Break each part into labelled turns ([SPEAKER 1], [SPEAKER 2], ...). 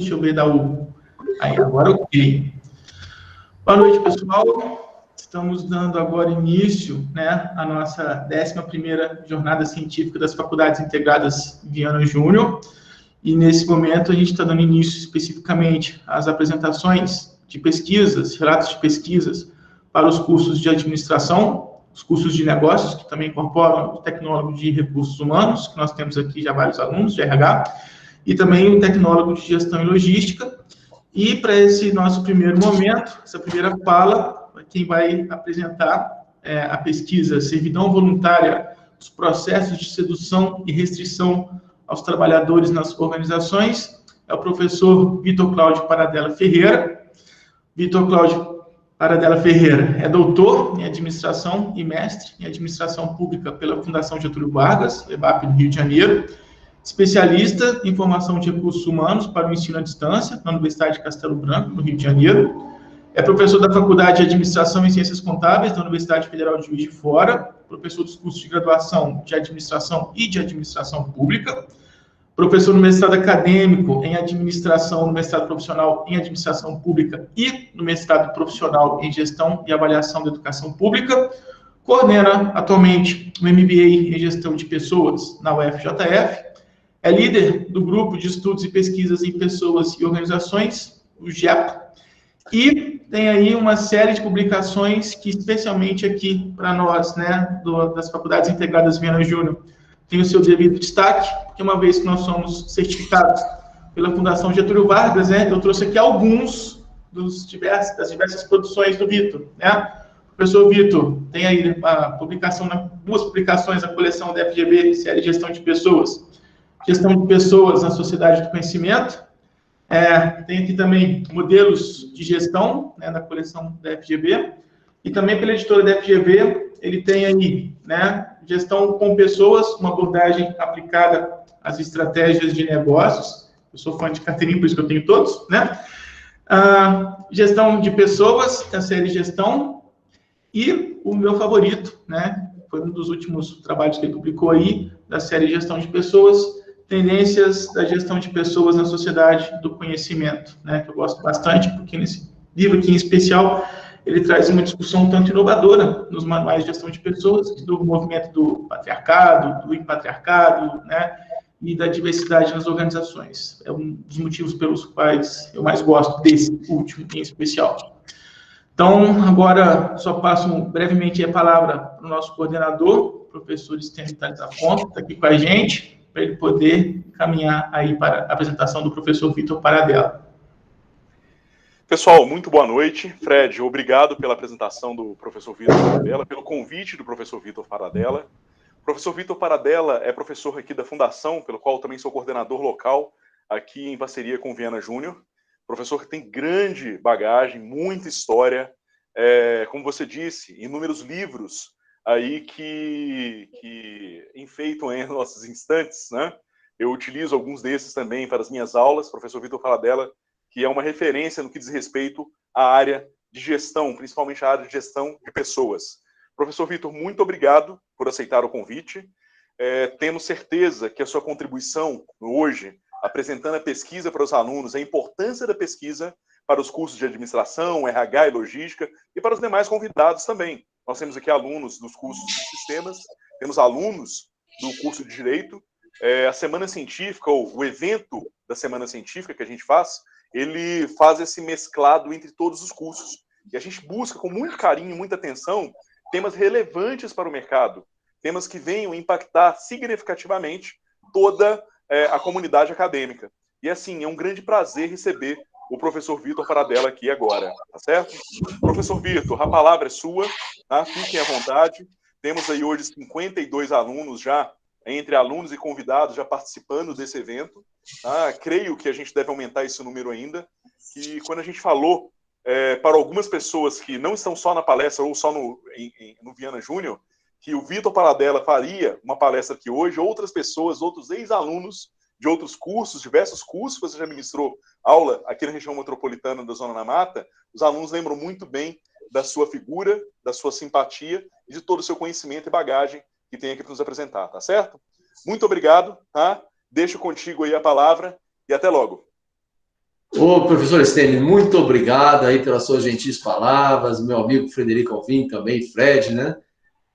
[SPEAKER 1] Deixa eu ver da U. Aí, agora ok. Boa noite, pessoal. Estamos dando agora início, né, à nossa 11ª Jornada Científica das Faculdades Integradas Viana Júnior. E, nesse momento, a gente está dando início especificamente às apresentações de pesquisas, relatos de pesquisas para os cursos de administração, os cursos de negócios, que também incorporam o tecnólogo de recursos humanos, que nós temos aqui já vários alunos de RH, e também o tecnólogo de gestão e logística. E para esse nosso primeiro momento, essa primeira fala, quem vai apresentar a pesquisa Servidão Voluntária, os processos de sedução e restrição aos trabalhadores nas organizações, é o professor Vitor Cláudio Paradella Ferreira. Vitor Cláudio Paradella Ferreira é doutor em administração e mestre em administração pública pela Fundação Getúlio Vargas, EBAP, no Rio de Janeiro. Especialista em formação de recursos humanos para o ensino à distância na Universidade de Castelo Branco, no Rio de Janeiro. É professor da Faculdade de Administração e Ciências Contábeis da Universidade Federal de Juiz de Fora, professor dos cursos de graduação de Administração e de Administração Pública, professor no mestrado acadêmico em Administração, no mestrado profissional em Administração Pública e no mestrado profissional em Gestão e Avaliação da Educação Pública, coordena atualmente o MBA em Gestão de Pessoas na UFJF, é líder do Grupo de Estudos e Pesquisas em Pessoas e Organizações, o GEP, e tem aí uma série de publicações que, especialmente aqui para nós, né, das Faculdades Integradas Viana Júnior, tem o seu devido destaque, porque uma vez que nós somos certificados pela Fundação Getúlio Vargas, né, eu trouxe aqui alguns das diversas produções do Vitor, né. Professor Vitor, tem aí a publicação, duas publicações, a coleção da FGV, série Gestão de Pessoas, Gestão de Pessoas na Sociedade do Conhecimento. Tem aqui também modelos de gestão, né, da coleção da FGV. E também pela editora da FGV, ele tem aí, né, Gestão com Pessoas, uma abordagem aplicada às estratégias de negócios. Eu sou fã de carteirinha, por isso que eu tenho todos, né? Gestão de Pessoas, a série Gestão. E o meu favorito, né, foi um dos últimos trabalhos que ele publicou aí, da série Gestão de Pessoas, Tendências da Gestão de Pessoas na Sociedade do Conhecimento, né, que eu gosto bastante, porque nesse livro aqui em especial, ele traz uma discussão tanto inovadora nos manuais de gestão de pessoas, do movimento do patriarcado, do empatriarcado, né, e da diversidade nas organizações. É um dos motivos pelos quais eu mais gosto desse último em especial. Então, agora, só passo brevemente a palavra para o nosso coordenador, o professor Estênio Tales da Fonte, que está aqui com a gente, para ele poder caminhar aí para a apresentação do professor Vitor Paradella.
[SPEAKER 2] Pessoal, muito boa noite. Fred, obrigado pela apresentação do professor Vitor Paradella, pelo convite do professor Vitor Paradella. O professor Vitor Paradella é professor aqui da Fundação, pelo qual também sou coordenador local, aqui em parceria com o Viana Júnior. Professor que tem grande bagagem, muita história, como você disse, inúmeros livros aí que enfeitam aí nossos instantes, né? Eu utilizo alguns desses também para as minhas aulas. Professor Vitor Paradella, que é uma referência no que diz respeito à área de gestão, principalmente a área de gestão de pessoas. Professor Vitor, muito obrigado por aceitar o convite. Temos certeza que a sua contribuição hoje, apresentando a pesquisa para os alunos, a importância da pesquisa para os cursos de administração, RH e logística, e para os demais convidados também. Nós temos aqui alunos dos cursos de sistemas, temos alunos do curso de direito. A Semana Científica, ou o evento da Semana Científica que a gente faz, ele faz esse mesclado entre todos os cursos. E a gente busca, com muito carinho e muita atenção, temas relevantes para o mercado, temas que venham impactar significativamente toda a comunidade acadêmica. E, assim, é um grande prazer receber o professor Vitor Paradella aqui agora, tá certo? Professor Vitor, a palavra é sua, tá? Fiquem à vontade. Temos aí hoje 52 alunos já, entre alunos e convidados, já participando desse evento. Tá? Creio que a gente deve aumentar esse número ainda, que quando a gente falou para algumas pessoas que não estão só na palestra ou só no Viana Júnior, que o Vitor Paradella faria uma palestra aqui hoje, outras pessoas, outros ex-alunos de outros cursos, diversos cursos que você já ministrou aula aqui na região metropolitana da Zona da Mata, os alunos lembram muito bem da sua figura, da sua simpatia e de todo o seu conhecimento e bagagem que tem aqui para nos apresentar, tá certo? Muito obrigado, tá? Deixo contigo aí a palavra e até logo.
[SPEAKER 3] Ô, professor Stênio, muito obrigado aí pelas suas gentis palavras, meu amigo Frederico Alvim também, Fred, né?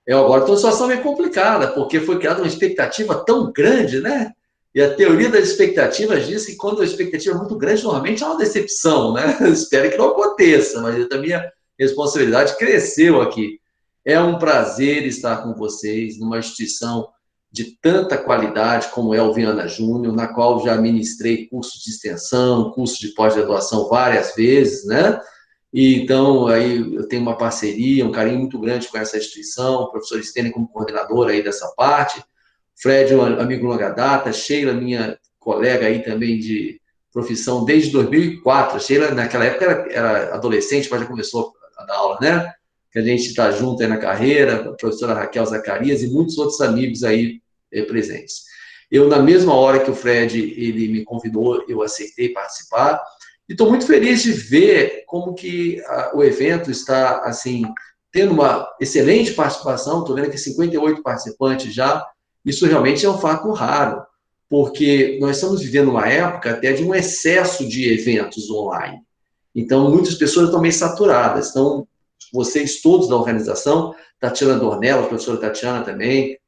[SPEAKER 3] Eu agora estou numa situação meio complicada, porque foi criada uma expectativa tão grande, né? E a teoria das expectativas diz que quando a expectativa é muito grande, normalmente há uma decepção, né? Espero que não aconteça, mas a minha responsabilidade cresceu aqui. É um prazer estar com vocês numa instituição de tanta qualidade como é o Viana Júnior, na qual já ministrei curso de extensão, curso de pós-graduação várias vezes, né? E, então, aí eu tenho uma parceria, um carinho muito grande com essa instituição, o professor Stênio como coordenador aí dessa parte, Fred, um amigo longa data, Sheila, minha colega aí também de profissão desde 2004. Sheila, naquela época, era adolescente, mas já começou a dar aula, né? Que a gente está junto aí na carreira, a professora Raquel Zacarias e muitos outros amigos aí presentes. Eu, na mesma hora que o Fred ele me convidou, eu aceitei participar, e estou muito feliz de ver como que o evento está, assim, tendo uma excelente participação. Estou vendo que 58 participantes já. Isso realmente é um fato raro, porque nós estamos vivendo uma época até de um excesso de eventos online. Então, muitas pessoas estão meio saturadas. Então, vocês todos da organização, Tatiana Dornella, a professora Tatiana também,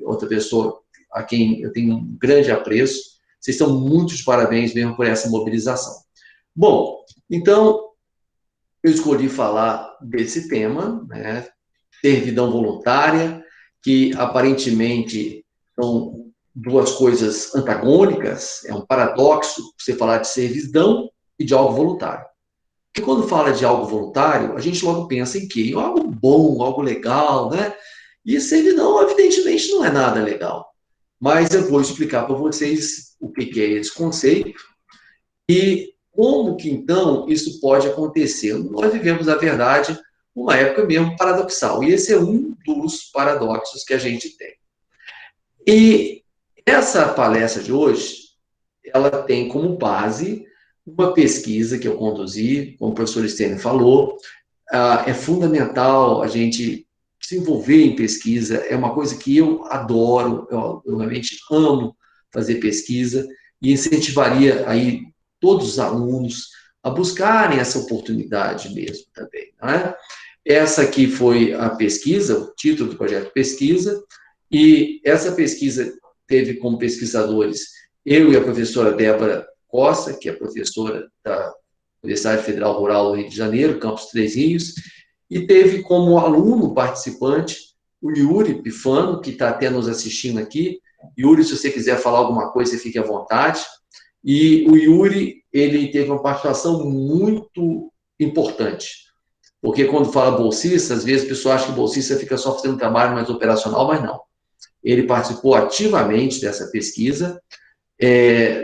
[SPEAKER 3] outra pessoa a quem eu tenho um grande apreço, vocês estão muito de parabéns mesmo por essa mobilização. Bom, então, eu escolhi falar desse tema, né, servidão voluntária, que aparentemente são duas coisas antagônicas, é um paradoxo você falar de servidão e de algo voluntário. Porque quando fala de algo voluntário, a gente logo pensa em quê? Em algo bom, algo legal, né? E servidão, evidentemente, não é nada legal. Mas eu vou explicar para vocês o que é esse conceito e como que, então, isso pode acontecer. Nós vivemos, na verdade, uma época mesmo paradoxal, e esse é um dos paradoxos que a gente tem. E essa palestra de hoje, ela tem como base uma pesquisa que eu conduzi, como o professor Stênio falou. É fundamental a gente se envolver em pesquisa, é uma coisa que eu adoro, eu realmente amo fazer pesquisa, e incentivaria aí todos os alunos a buscarem essa oportunidade mesmo também, não é? Essa aqui foi a pesquisa, o título do projeto de pesquisa, e essa pesquisa teve como pesquisadores eu e a professora Débora Costa, que é professora da Universidade Federal Rural do Rio de Janeiro, Campus Três Rios, e teve como aluno participante o Yuri Pifano, que está até nos assistindo aqui. Yuri, se você quiser falar alguma coisa, você fique à vontade. E o Yuri, ele teve uma participação muito importante, porque quando fala bolsista, às vezes o pessoal acha que bolsista fica só fazendo trabalho mais operacional, mas não. Ele participou ativamente dessa pesquisa,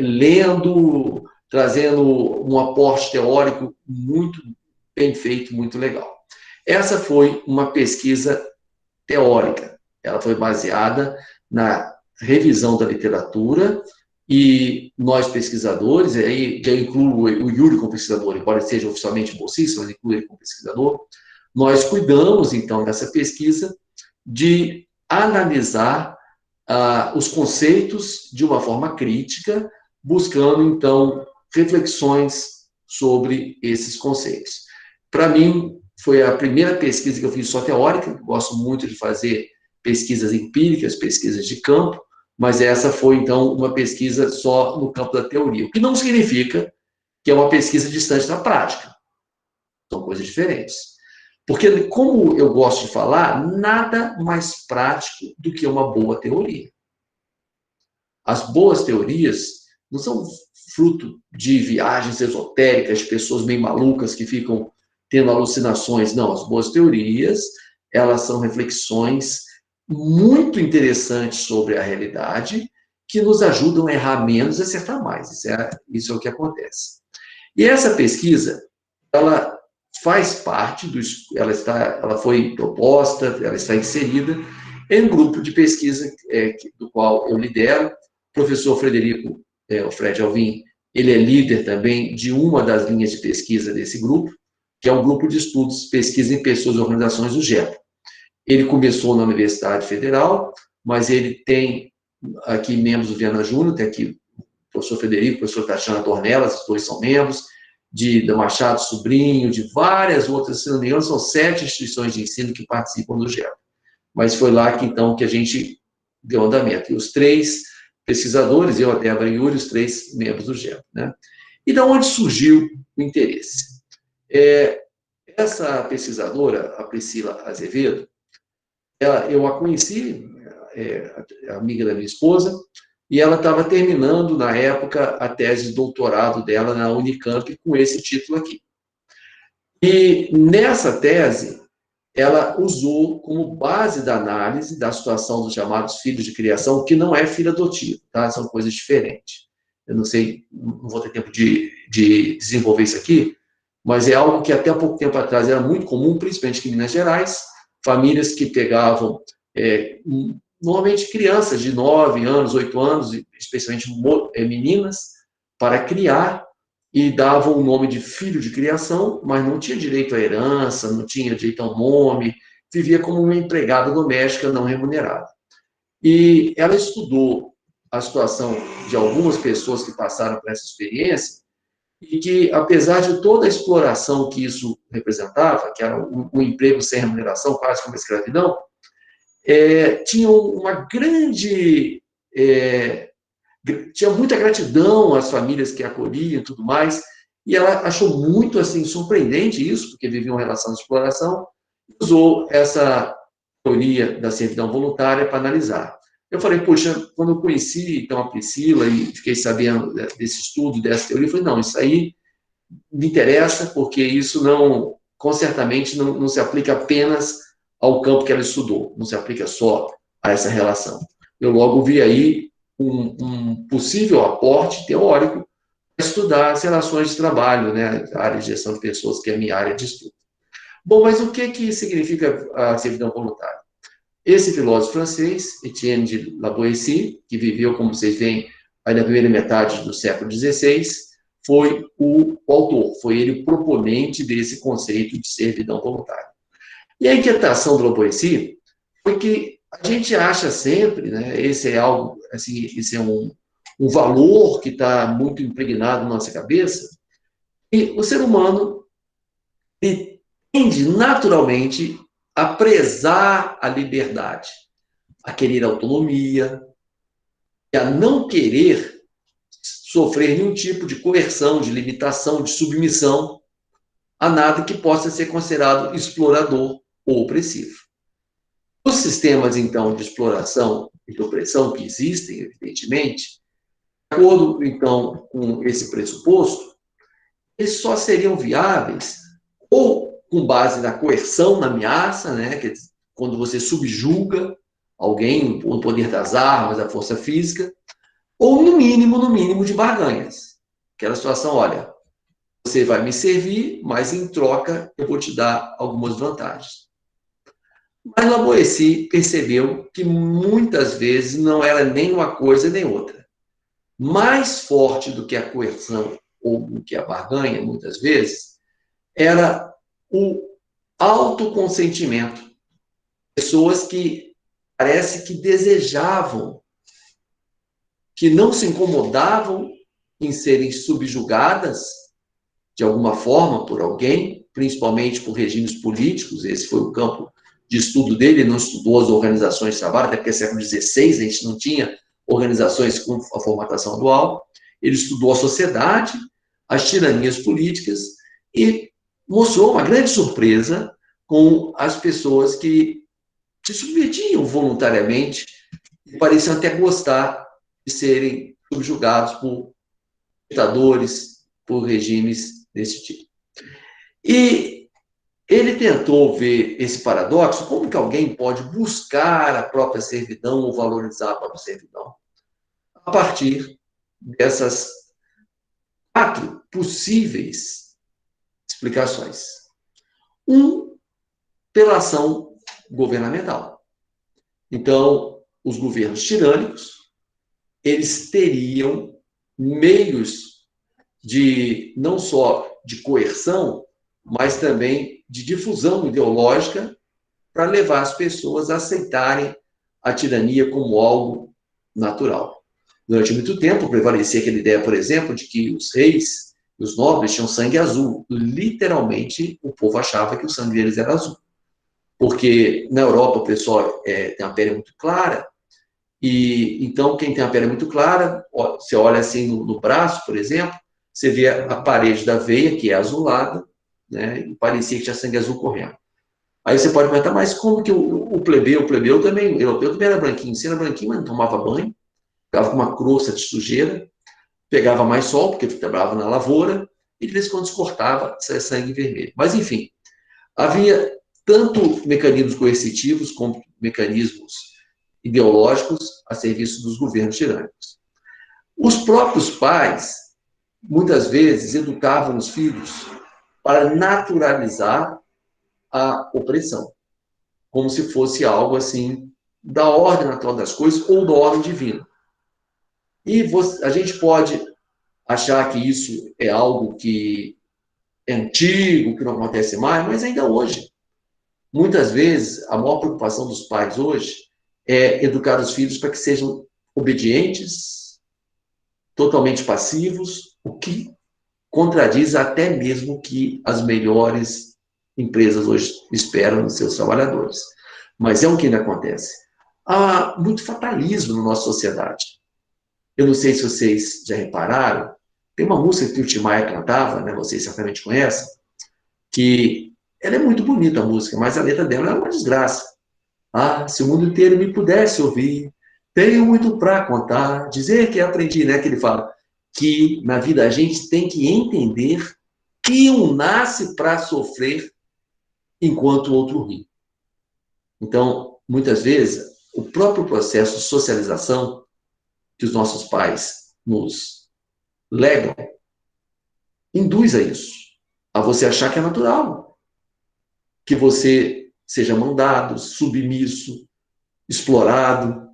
[SPEAKER 3] lendo, trazendo um aporte teórico muito bem feito, muito legal. Essa foi uma pesquisa teórica, ela foi baseada na revisão da literatura, e nós pesquisadores, aí eu incluo o Yuri como pesquisador, embora ele seja oficialmente bolsista, mas incluo ele como pesquisador, nós cuidamos, então, dessa pesquisa de analisar os conceitos de uma forma crítica, buscando, então, reflexões sobre esses conceitos. Para mim, foi a primeira pesquisa que eu fiz só teórica, gosto muito de fazer pesquisas empíricas, pesquisas de campo, mas essa foi, então, uma pesquisa só no campo da teoria, o que não significa que é uma pesquisa distante da prática. São coisas diferentes. Porque, como eu gosto de falar, nada mais prático do que uma boa teoria. As boas teorias não são fruto de viagens esotéricas, de pessoas meio malucas que ficam tendo alucinações. Não, as boas teorias, elas são reflexões muito interessantes sobre a realidade, que nos ajudam a errar menos e acertar mais. Isso é o que acontece. E essa pesquisa, ela faz parte ela foi proposta, ela está inserida em um grupo de pesquisa do qual eu lidero. O professor Frederico, o Fred Alvim, ele é líder também de uma das linhas de pesquisa desse grupo, que é um grupo de estudos, pesquisa em pessoas e organizações do GEPO. Ele começou na Universidade Federal, mas ele tem aqui membros do Viana Júnior, tem aqui o professor Frederico, professor Tatiana Dornelas, os dois são membros, da Machado Sobrinho, de várias outras, se não me engano, são 7 instituições de ensino que participam do GEP. Mas foi lá que, então, que a gente deu andamento. E os 3 pesquisadores, eu, a Débora e Yuri, os 3 membros do GEP, né? E de onde surgiu o interesse? Essa pesquisadora, a Priscila Azevedo, eu a conheci, amiga da minha esposa, e ela estava terminando, na época, a tese de doutorado dela na Unicamp com esse título aqui. E nessa tese, ela usou como base da análise da situação dos chamados filhos de criação, que não é filho adotivo, tá? São coisas diferentes. Eu não sei, não vou ter tempo de desenvolver isso aqui, mas é algo que até pouco tempo atrás era muito comum, principalmente em Minas Gerais, famílias que pegavam, normalmente crianças de 9 anos, 8 anos, especialmente meninas, para criar, e davam o nome de filho de criação, mas não tinha direito à herança, não tinha direito ao nome, vivia como uma empregada doméstica não remunerada. E ela estudou a situação de algumas pessoas que passaram por essa experiência, e que, apesar de toda a exploração que isso representava, que era um emprego sem remuneração, quase como a escravidão, tinha uma grande... tinha muita gratidão às famílias que acolhiam e tudo mais, e ela achou muito, assim, surpreendente isso, porque vivia uma relação de exploração, e usou essa teoria da servidão voluntária para analisar. Eu falei, poxa, quando eu conheci, então, a Priscila, e fiquei sabendo desse estudo, dessa teoria, eu falei, não, isso aí me interessa, porque isso não, certamente, não se aplica apenas ao campo que ela estudou, não se aplica só a essa relação. Eu logo vi aí um possível aporte teórico para estudar as relações de trabalho, né, a área de gestão de pessoas, que é a minha área de estudo. Bom, mas o que significa a servidão voluntária? Esse filósofo francês, Etienne de La Boétie, que viveu, como vocês veem, aí na primeira metade do século XVI, foi o autor, foi ele o proponente desse conceito de servidão voluntária. E a inquietação do La Boétie foi que a gente acha sempre, né, esse é algo, assim, esse é um valor que está muito impregnado na nossa cabeça, e o ser humano ele tende naturalmente a prezar a liberdade, a querer autonomia, e a não querer sofrer nenhum tipo de coerção, de limitação, de submissão a nada que possa ser considerado explorador ou opressivo. Os sistemas, então, de exploração e de opressão que existem, evidentemente, de acordo, então, com esse pressuposto, eles só seriam viáveis ou com base na coerção, na ameaça, né, que quando você subjuga alguém, o poder das armas, a força física, ou no mínimo de barganhas. Aquela situação, olha, você vai me servir, mas em troca eu vou te dar algumas vantagens. Mas La Boétie percebeu que muitas vezes não era nem uma coisa nem outra. Mais forte do que a coerção ou do que a barganha, muitas vezes, era o autoconsentimento. Pessoas que parece que desejavam, que não se incomodavam em serem subjugadas de alguma forma por alguém, principalmente por regimes políticos. Esse foi o campo de estudo dele. Ele não estudou as organizações de trabalho, até porque no século XVI a gente não tinha organizações com a formatação dual. Ele estudou a sociedade, as tiranias políticas e mostrou uma grande surpresa com as pessoas que se submetiam voluntariamente e pareciam até gostar de serem subjugados por ditadores, por regimes desse tipo. E ele tentou ver esse paradoxo, como que alguém pode buscar a própria servidão ou valorizar a própria servidão, a partir dessas 4 possíveis explicações. Pela ação governamental. Então, os governos tirânicos, eles teriam meios de, não só de coerção, mas também de difusão ideológica para levar as pessoas a aceitarem a tirania como algo natural. Durante muito tempo prevalecia aquela ideia, por exemplo, de que os reis e os nobres tinham sangue azul. Literalmente, o povo achava que o sangue deles era azul. Porque na Europa o pessoal tem a pele muito clara, e então quem tem a pele muito clara, você olha assim no braço, por exemplo, você vê a parede da veia, que é azulada, né, e parecia que tinha sangue azul correndo. Aí você pode perguntar, mas como que o plebeu também, o europeu também era branquinho, se era branquinho, mas não tomava banho, ficava com uma crosta de sujeira, pegava mais sol, porque trabalhava na lavoura, e de vez em quando se cortava, saia sangue vermelho. Mas, enfim, havia tanto mecanismos coercitivos como mecanismos ideológicos a serviço dos governos tirânicos. Os próprios pais, muitas vezes, educavam os filhos para naturalizar a opressão, como se fosse algo assim da ordem natural das coisas ou da ordem divina. E a gente pode achar que isso é algo que é antigo, que não acontece mais, mas ainda hoje. Muitas vezes, a maior preocupação dos pais hoje é educar os filhos para que sejam obedientes, totalmente passivos, o que contradiz até mesmo o que as melhores empresas hoje esperam dos seus trabalhadores. Mas é o que ainda acontece. Há muito fatalismo na nossa sociedade. Eu não sei se vocês já repararam, tem uma música que o Tim Maia cantava, né, vocês certamente conhecem, que ela é muito bonita a música, mas a letra dela é uma desgraça. Ah, se o mundo inteiro me pudesse ouvir, tenho muito para contar, dizer que aprendi, né, que ele fala que na vida a gente tem que entender que um nasce para sofrer enquanto o outro ri. Então, muitas vezes, o próprio processo de socialização que os nossos pais nos legam induz a isso, a você achar que é natural, que você seja mandado, submisso, explorado.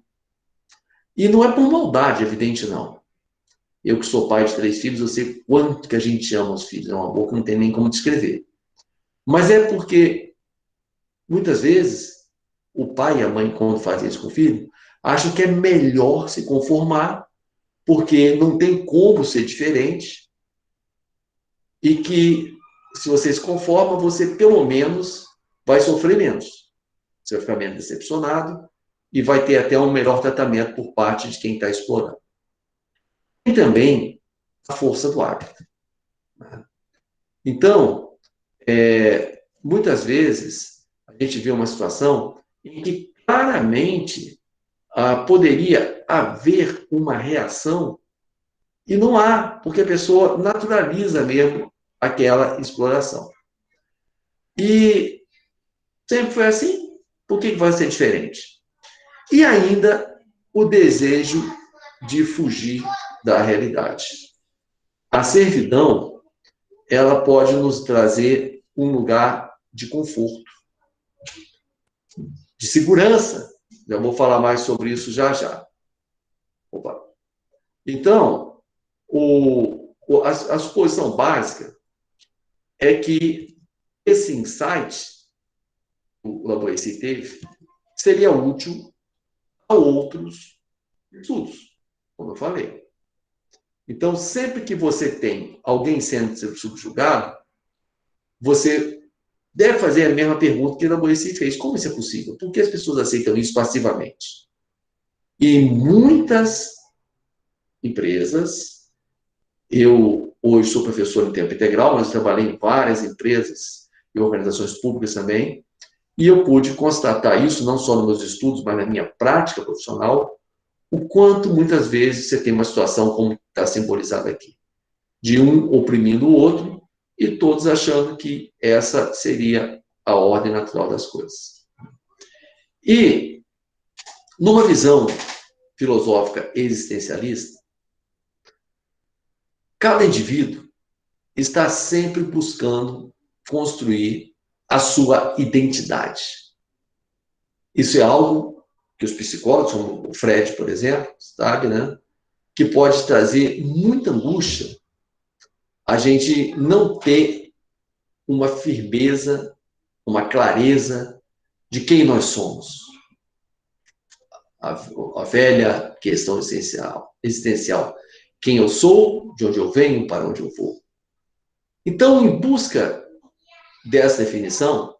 [SPEAKER 3] E não é por maldade, evidente, não. Eu que sou pai de 3 filhos, eu sei quanto que a gente ama os filhos, é uma boca que não tem nem como descrever. Mas é porque, muitas vezes, o pai e a mãe, quando fazem isso com o filho, acham que é melhor se conformar, porque não tem como ser diferente, e que, se você se conforma, você, pelo menos, vai sofrer menos. Você vai ficar menos decepcionado e vai ter até um melhor tratamento por parte de quem está explorando. E também a força do hábito. Então, muitas vezes, a gente vê uma situação em que claramente poderia haver uma reação e não há, porque a pessoa naturaliza mesmo aquela exploração. E sempre foi assim, por que vai ser diferente? E ainda o desejo de fugir da realidade. A servidão, ela pode nos trazer um lugar de conforto, de segurança. Já vou falar mais sobre isso já já. Opa. Então, a suposição básica é que esse insight que o Lavoisier teve seria útil a outros estudos, como eu falei. Então, sempre que você tem alguém sendo subjugado, você deve fazer a mesma pergunta que Lavoisier fez. Como isso é possível? Por que as pessoas aceitam isso passivamente? E muitas empresas, eu hoje sou professor em tempo integral, mas trabalhei em várias empresas e organizações públicas também, e eu pude constatar isso não só nos meus estudos, mas na minha prática profissional, o quanto muitas vezes você tem uma situação como está simbolizada aqui, de um oprimindo o outro e todos achando que essa seria a ordem natural das coisas. E, numa visão filosófica existencialista, cada indivíduo está sempre buscando construir a sua identidade. Isso é algo que os psicólogos, como o Fred, por exemplo, sabe, né? Que pode trazer muita angústia a gente não ter uma firmeza, uma clareza de quem nós somos. a velha questão existencial. Quem eu sou, de onde eu venho, para onde eu vou. Então, em busca dessa definição,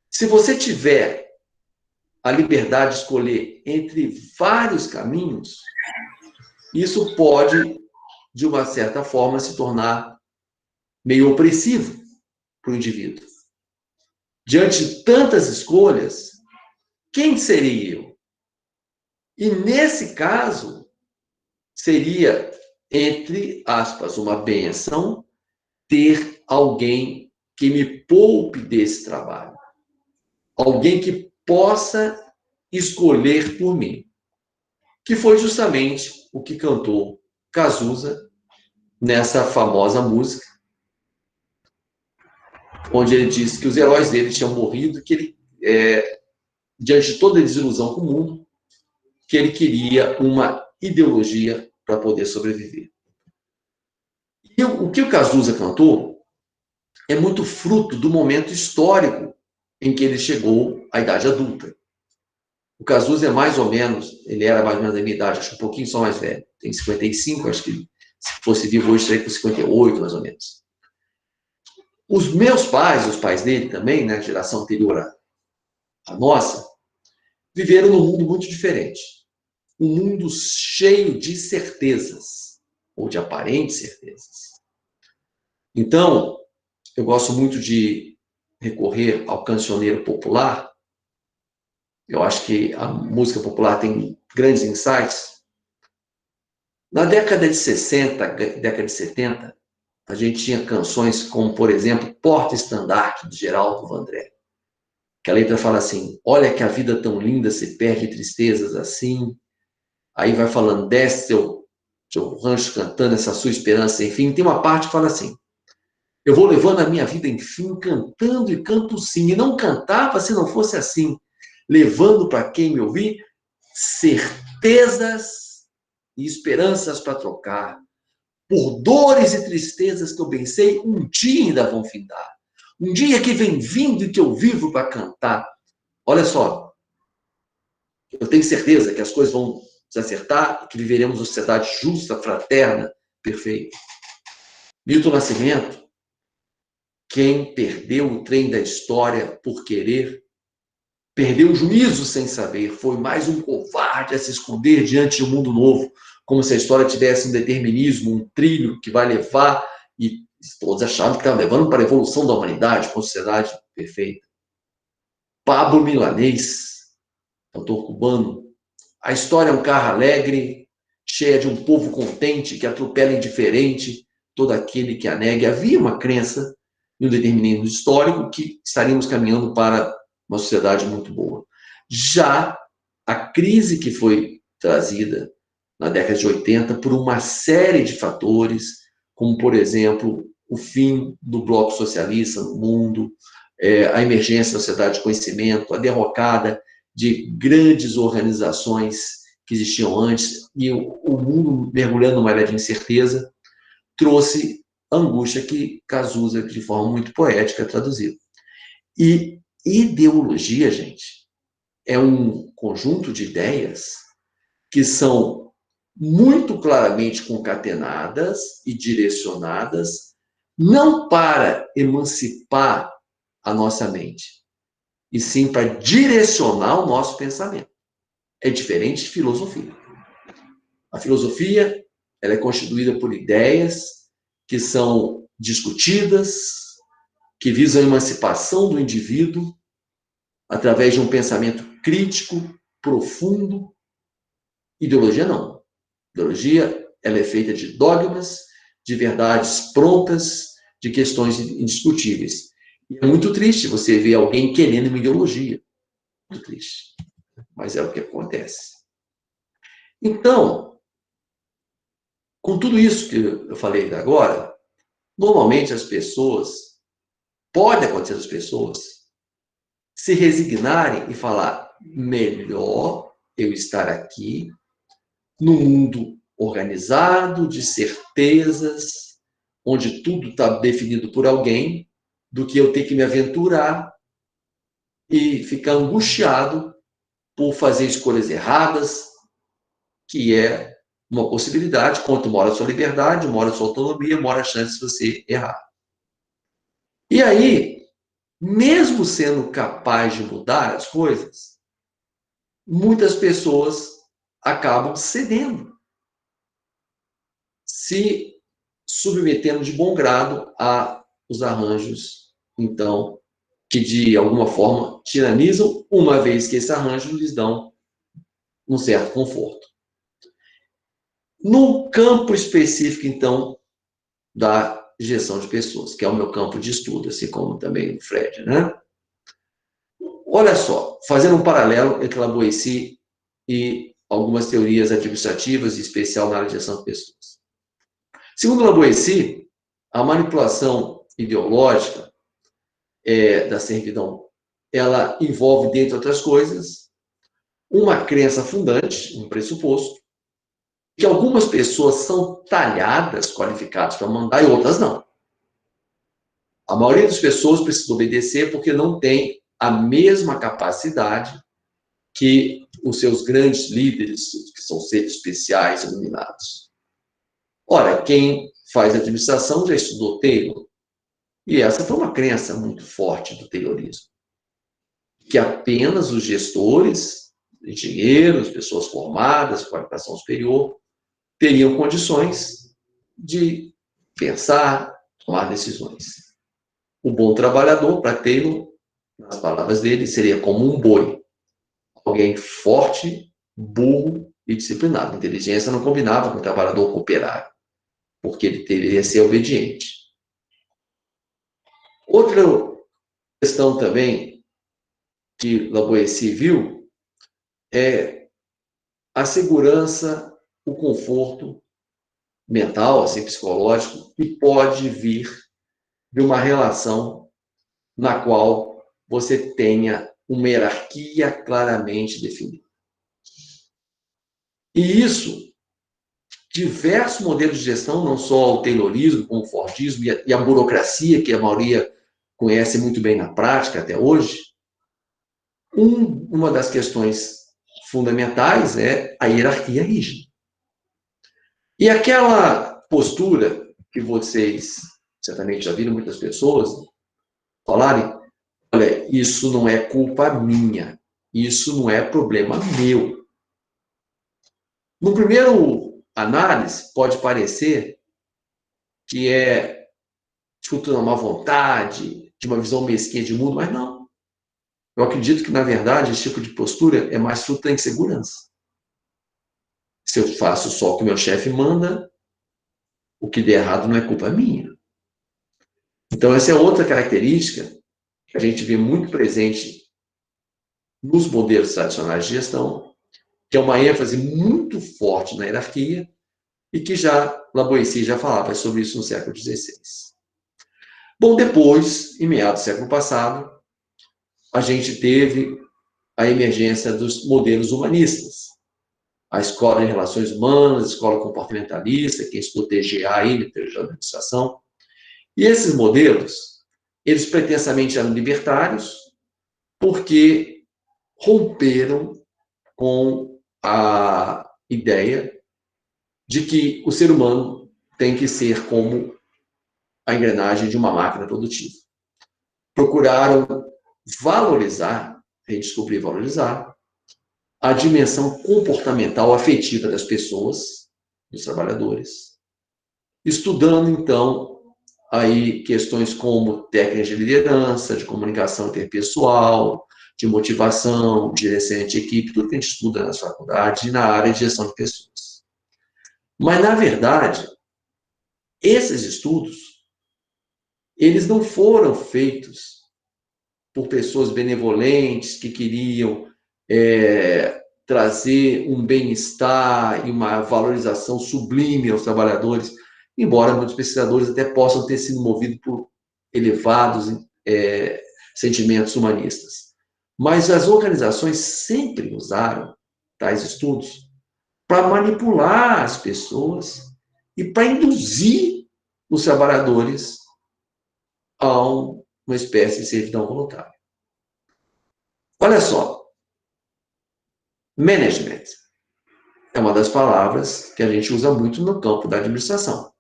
[SPEAKER 3] se você tiver a liberdade de escolher entre vários caminhos, isso pode, de uma certa forma, se tornar meio opressivo para o indivíduo. Diante de tantas escolhas, quem seria eu? E, nesse caso, seria, entre aspas, uma bênção ter alguém que me poupe desse trabalho. Alguém que possa escolher por mim. Que foi justamente o que cantou Cazuza nessa famosa música, onde ele disse que os heróis dele tinham morrido, que ele, diante de toda a desilusão com o mundo, que ele queria uma ideologia para poder sobreviver. E o que o Cazuza cantou é muito fruto do momento histórico em que ele chegou à idade adulta. O Cazuza é mais ou menos, ele era mais ou menos da minha idade, acho que um pouquinho só mais velho. Tem 55, acho que se fosse vivo hoje seria com 58, mais ou menos. Os meus pais, os pais dele também, né, geração anterior à nossa, viveram num mundo muito diferente. Um mundo cheio de certezas, ou de aparentes certezas. Então, eu gosto muito de recorrer ao cancioneiro popular. Eu acho que a música popular tem grandes insights. Na década de 60, década de 70, a gente tinha canções como, por exemplo, Porta-Estandarte, de Geraldo Vandré. Que a letra fala assim: olha que a vida tão linda se perde em tristezas assim. Aí vai falando, desce seu rancho cantando essa sua esperança, enfim. Tem uma parte que fala assim: eu vou levando a minha vida, enfim, cantando e canto sim. E não cantava se não fosse assim, levando para quem me ouvir certezas e esperanças para trocar. Por dores e tristezas que eu bem sei, um dia ainda vão findar. Um dia que vem vindo e que eu vivo para cantar. Olha só, eu tenho certeza que as coisas vão se acertar e que viveremos uma sociedade justa, fraterna, perfeita. Milton Nascimento, quem perdeu o trem da história por querer, perdeu o juízo sem saber, foi mais um covarde a se esconder diante de um mundo novo, como se a história tivesse um determinismo, um trilho que vai levar, e todos achavam que estavam levando para a evolução da humanidade, para uma sociedade perfeita. Pablo Milanês, autor cubano, a história é um carro alegre, cheia de um povo contente, que atropela indiferente todo aquele que a negue. Havia uma crença em um determinismo histórico que estaríamos caminhando para uma sociedade muito boa. Já a crise que foi trazida na década de 80 por uma série de fatores, como, por exemplo, o fim do bloco socialista no mundo, a emergência da sociedade de conhecimento, a derrocada de grandes organizações que existiam antes, e o mundo mergulhando numa era de incerteza, trouxe angústia que Cazuza, de forma muito poética, traduziu. E ideologia, gente, é um conjunto de ideias que são muito claramente concatenadas e direcionadas, não para emancipar a nossa mente, e sim para direcionar o nosso pensamento. É diferente de filosofia. A filosofia, ela é constituída por ideias que são discutidas, que visam a emancipação do indivíduo através de um pensamento crítico, profundo. Ideologia não. Ideologia, ela é feita de dogmas, de verdades prontas, de questões indiscutíveis. E é muito triste você ver alguém querendo uma ideologia. Muito triste. Mas é o que acontece. Então, com tudo isso que eu falei agora, normalmente as pessoas, pode acontecer as pessoas se resignarem e falar: melhor eu estar aqui num mundo organizado, de certezas, onde tudo está definido por alguém, do que eu ter que me aventurar e ficar angustiado por fazer escolhas erradas, que é uma possibilidade. Quanto mora a sua liberdade, mora a sua autonomia, mora a chance de você errar. E aí, mesmo sendo capaz de mudar as coisas, muitas pessoas acabam cedendo, se submetendo de bom grado aos arranjos, então, que de alguma forma tiranizam, uma vez que esse arranjo lhes dão um certo conforto. No campo específico, então, da gestão de pessoas, que é o meu campo de estudo, assim como também o Fred, né? Olha só, fazendo um paralelo entre La Boétie e algumas teorias administrativas, em especial na área de gestão de pessoas. Segundo La Boétie, a manipulação ideológica da servidão, ela envolve, dentre outras coisas, uma crença fundante, um pressuposto, que algumas pessoas são talhadas, qualificadas para mandar, e outras não. A maioria das pessoas precisa obedecer porque não tem a mesma capacidade que os seus grandes líderes, que são seres especiais, iluminados. Ora, quem faz administração já estudou Taylor, e essa foi uma crença muito forte do Taylorismo, que apenas os gestores, engenheiros, pessoas formadas, qualificação superior, teriam condições de pensar, tomar decisões. O bom trabalhador, para Taylor, nas palavras dele, seria como um boi. Alguém forte, burro e disciplinado. A inteligência não combinava com o trabalhador cooperário, porque ele deveria ser obediente. Outra questão também que La Boétie viu é a segurança, o conforto mental, assim, psicológico, que pode vir de uma relação na qual você tenha uma hierarquia claramente definida. E isso, diversos modelos de gestão, não só o Taylorismo, como o Fordismo e a burocracia, que a maioria conhece muito bem na prática até hoje, uma das questões fundamentais é a hierarquia rígida. E aquela postura que vocês certamente já viram muitas pessoas falarem, olha, isso não é culpa minha, isso não é problema meu. No primeiro análise, pode parecer que é fruto de uma má vontade, de uma visão mesquinha de mundo, mas não. Eu acredito que, na verdade, esse tipo de postura é mais fruto da insegurança. Se eu faço só o que o meu chefe manda, o que der errado não é culpa minha. Então, essa é outra característica que a gente vê muito presente nos modelos tradicionais de gestão, que é uma ênfase muito forte na hierarquia, e que já La Boétie já falava sobre isso no século XVI. Bom, depois, em meados do século passado, a gente teve a emergência dos modelos humanistas. A escola em relações humanas, a escola comportamentalista, quem estudou TGA aí, Teoria da Administração. E esses modelos, eles pretensamente eram libertários, porque romperam com a ideia de que o ser humano tem que ser como a engrenagem de uma máquina produtiva. Procuraram valorizar, redescobrir e valorizar, a dimensão comportamental afetiva das pessoas, dos trabalhadores, estudando, então, aí questões como técnicas de liderança, de comunicação interpessoal, de motivação, de gerenciamento de equipe, tudo que a gente estuda nas faculdades e na área de gestão de pessoas. Mas, na verdade, esses estudos, eles não foram feitos por pessoas benevolentes que queriam trazer um bem-estar e uma valorização sublime aos trabalhadores, embora muitos pesquisadores até possam ter sido movidos por elevados sentimentos humanistas. Mas as organizações sempre usaram tais estudos para manipular as pessoas e para induzir os trabalhadores a uma espécie de servidão voluntária. Olha só, Management é uma das palavras que a gente usa muito no campo da administração.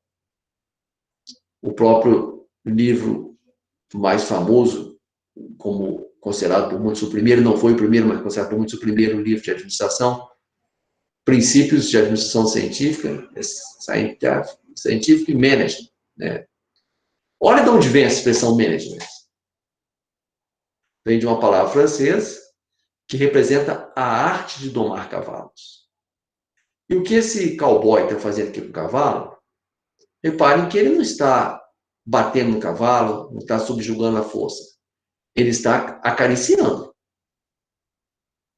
[SPEAKER 3] O próprio livro mais famoso, como considerado por muitos o primeiro, não foi o primeiro, mas considerado por muitos o primeiro livro de administração, Princípios de Administração Científica, Scientific Management, né? Olha de onde vem a expressão management. Vem de uma palavra francesa que representa a arte de domar cavalos. E o que esse cowboy está fazendo aqui com o cavalo? Reparem que ele não está batendo no cavalo, não está subjugando a força. Ele está acariciando.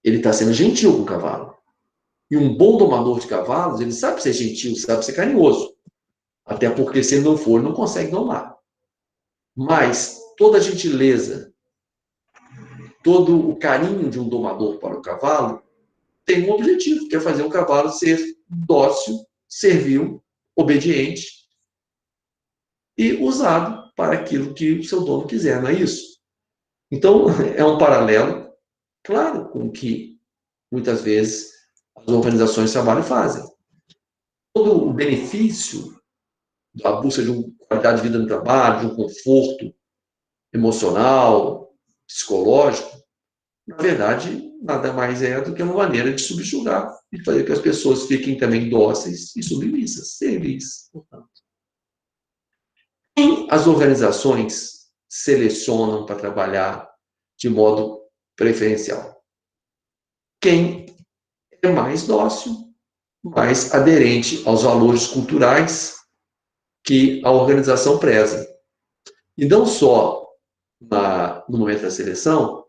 [SPEAKER 3] Ele está sendo gentil com o cavalo. E um bom domador de cavalos, ele sabe ser gentil, sabe ser carinhoso. Até porque, se ele não for, ele não consegue domar. Mas toda a gentileza, todo o carinho de um domador para o cavalo tem um objetivo, que é fazer o cavalo ser dócil, servil, obediente e usado para aquilo que o seu dono quiser, não é isso? Então, é um paralelo, claro, com o que muitas vezes as organizações de trabalho fazem. Todo o benefício da busca de uma qualidade de vida no trabalho, de um conforto emocional, psicológico, na verdade, nada mais é do que uma maneira de subjugar e fazer que as pessoas fiquem também dóceis e submissas, servis, portanto. Quem as organizações selecionam para trabalhar de modo preferencial? Quem é mais dócil, mais aderente aos valores culturais que a organização preza. E não só no momento da seleção,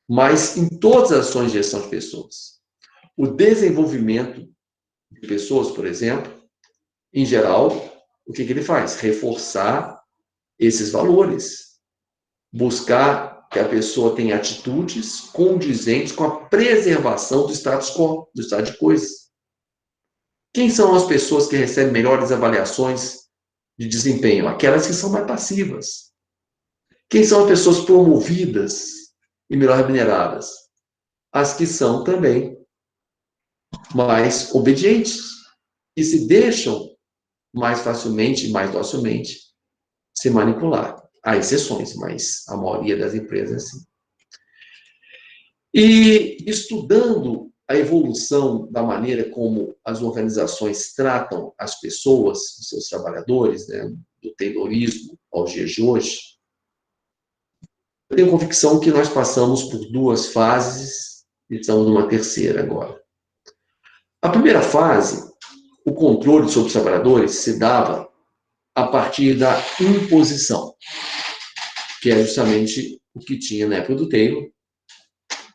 [SPEAKER 3] mas em todas as ações de gestão de pessoas. O desenvolvimento de pessoas, por exemplo, em geral, o que ele faz? Reforçar esses valores. Buscar que a pessoa tenha atitudes condizentes com a preservação do status quo, do estado de coisas. Quem são as pessoas que recebem melhores avaliações de desempenho? Aquelas que são mais passivas. Quem são as pessoas promovidas e melhor remuneradas? As que são também mais obedientes e se deixam mais facilmente, mais docilmente se manipular. Há exceções, mas a maioria das empresas é assim. E estudando a evolução da maneira como as organizações tratam as pessoas, os seus trabalhadores, né, do Taylorismo aos dias de hoje, eu tenho convicção que nós passamos por duas fases e estamos numa terceira agora. A primeira fase, o controle sobre os trabalhadores se dava a partir da imposição, que é justamente o que tinha na época do Taylor,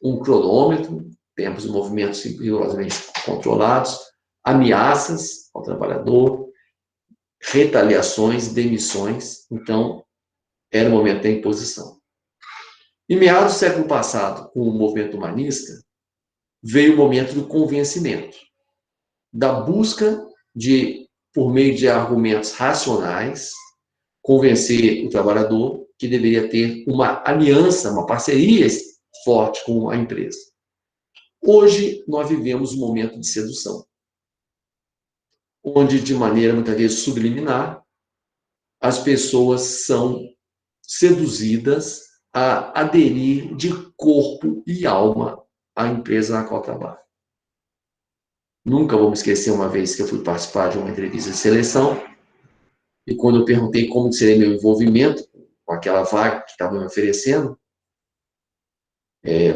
[SPEAKER 3] um cronômetro, tempos e movimentos rigorosamente controlados, ameaças ao trabalhador, retaliações, demissões. Então, era o momento da imposição. Em meados do século passado, com o movimento humanista, veio o momento do convencimento, da busca de, por meio de argumentos racionais, convencer o trabalhador que deveria ter uma aliança, uma parceria forte com a empresa. Hoje, nós vivemos um momento de sedução, onde, de maneira, muitas vezes, subliminar, as pessoas são seduzidas a aderir de corpo e alma à empresa na qual trabalho. Nunca vou me esquecer uma vez que eu fui participar de uma entrevista de seleção e quando eu perguntei como seria meu envolvimento com aquela vaga que estavam me oferecendo,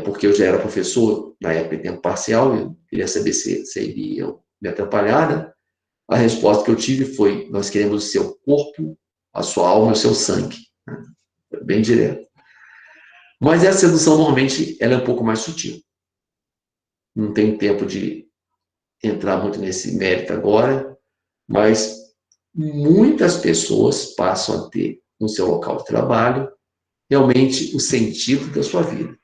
[SPEAKER 3] porque eu já era professor na época em tempo parcial, eu queria saber se iria me atrapalhar, né? A resposta que eu tive foi: nós queremos o seu corpo, a sua alma e o seu sangue. Foi bem direto. Mas essa sedução, normalmente, ela é um pouco mais sutil. Não tenho tempo de entrar muito nesse mérito agora, mas muitas pessoas passam a ter no seu local de trabalho realmente o sentido da sua vida.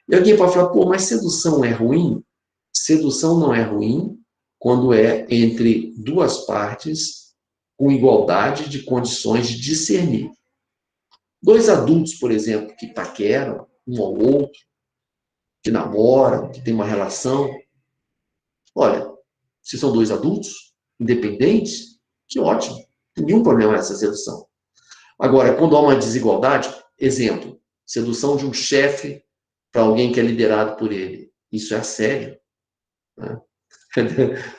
[SPEAKER 3] E alguém pode falar: pô, mas sedução é ruim? Sedução não é ruim quando é entre duas partes com igualdade de condições de discernir. Dois adultos, por exemplo, que paqueram um ao outro, que namoram, que têm uma relação, Olha, se são dois adultos, independentes, que ótimo, não tem nenhum problema nessa sedução. Agora, quando há uma desigualdade, exemplo, sedução de um chefe para alguém que é liderado por ele, isso é assédio. Né?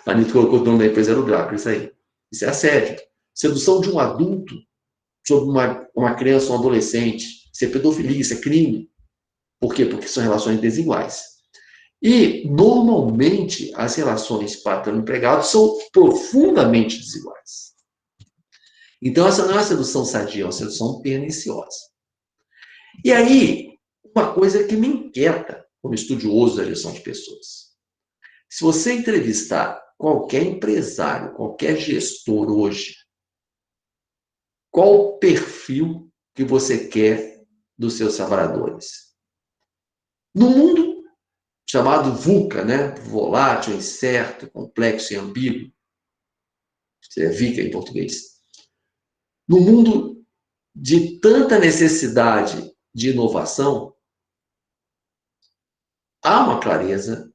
[SPEAKER 3] A Anitta colocou o nome da empresa, era o Drácula, isso é assédio. Sedução de um adulto sobre uma criança ou um adolescente, isso é pedofilia, isso é crime. Por quê? Porque são relações desiguais. E, normalmente, as relações patrão-empregado são profundamente desiguais. Então, essa não é uma sedução sadia, é uma sedução perniciosa. E aí, uma coisa que me inquieta como estudioso da gestão de pessoas. Se você entrevistar qualquer empresário, qualquer gestor hoje, qual o perfil que você quer dos seus trabalhadores? No mundo chamado VUCA, né? Volátil, incerto, complexo e ambíguo, seria VICA em português. No mundo de tanta necessidade de inovação, há uma clareza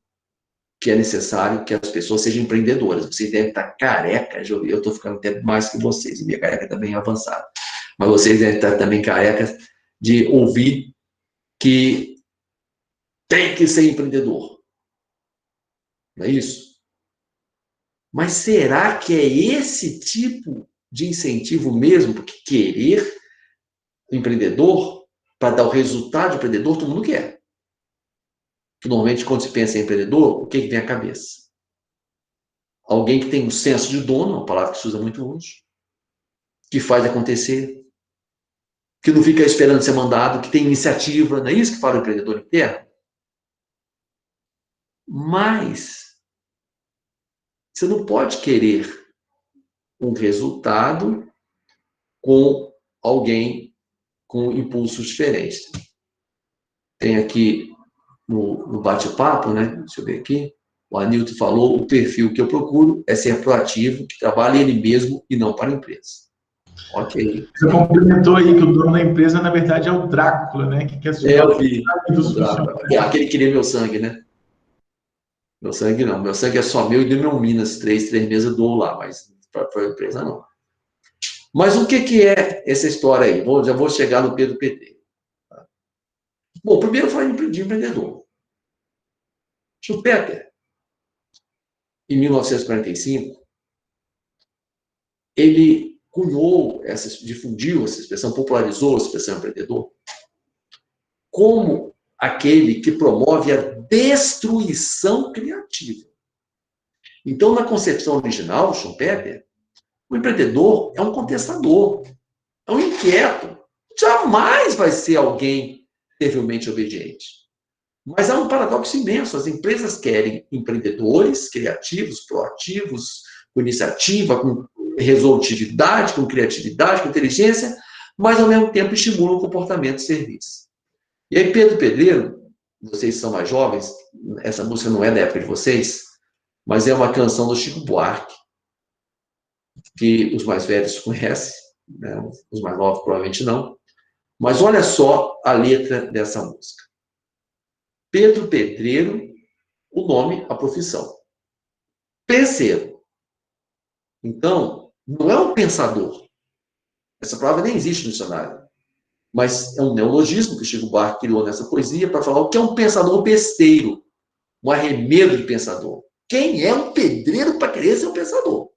[SPEAKER 3] que é necessário que as pessoas sejam empreendedoras. Vocês devem estar carecas, eu estou ficando até mais que vocês, e minha careca está bem avançada. Mas vocês devem estar também carecas de ouvir que tem que ser empreendedor. Não é isso? Mas será que é esse tipo de incentivo mesmo? Porque querer empreendedor, para dar o resultado de empreendedor, todo mundo quer. Normalmente, quando se pensa em empreendedor, o que vem à cabeça? Alguém que tem um senso de dono, uma palavra que se usa muito hoje, que faz acontecer, que não fica esperando ser mandado, que tem iniciativa, não é isso que fala o empreendedor interno? Mas você não pode querer um resultado com alguém com impulsos diferentes. Tem aqui no bate-papo, né? Deixa eu ver aqui. O Anilton falou, o perfil que eu procuro é ser proativo, que trabalhe ele mesmo e não para a empresa. Ok.
[SPEAKER 1] Você complementou aí que o dono da empresa, na verdade, é o Drácula, né? Que quer sugar
[SPEAKER 3] eu vi.
[SPEAKER 1] dos funcionários.
[SPEAKER 3] Aquele que queria meu sangue, né? Meu sangue não. Meu sangue é só meu e do meu Minas. 3 meses eu dou lá, mas para a empresa não. Mas o que é essa história aí? Já vou chegar no Pedro PT. Bom, primeiro eu falei de empreendedor. Schumpeter, em 1945, ele difundiu essa expressão, popularizou a expressão empreendedor, como aquele que promove a destruição criativa. Então, na concepção original, Schumpeter, o empreendedor é um contestador, é um inquieto, jamais vai ser alguém terrivelmente obediente. Mas há um paradoxo imenso, as empresas querem empreendedores criativos, proativos, com iniciativa, com resolutividade, com criatividade, com inteligência, mas ao mesmo tempo estimulam o comportamento de serviço. E aí Pedro Pedreiro, vocês são mais jovens, essa música não é da época de vocês, mas é uma canção do Chico Buarque, que os mais velhos conhecem, né? Os mais novos provavelmente não, mas olha só a letra dessa música. Pedro Pedreiro, o nome, a profissão. Penseiro. Então, não é um pensador. Essa palavra nem existe no dicionário. Mas é um neologismo que o Chico Buarque criou nessa poesia para falar o que é um pensador besteiro, um arremedo de pensador. Quem é um pedreiro para querer ser um pensador?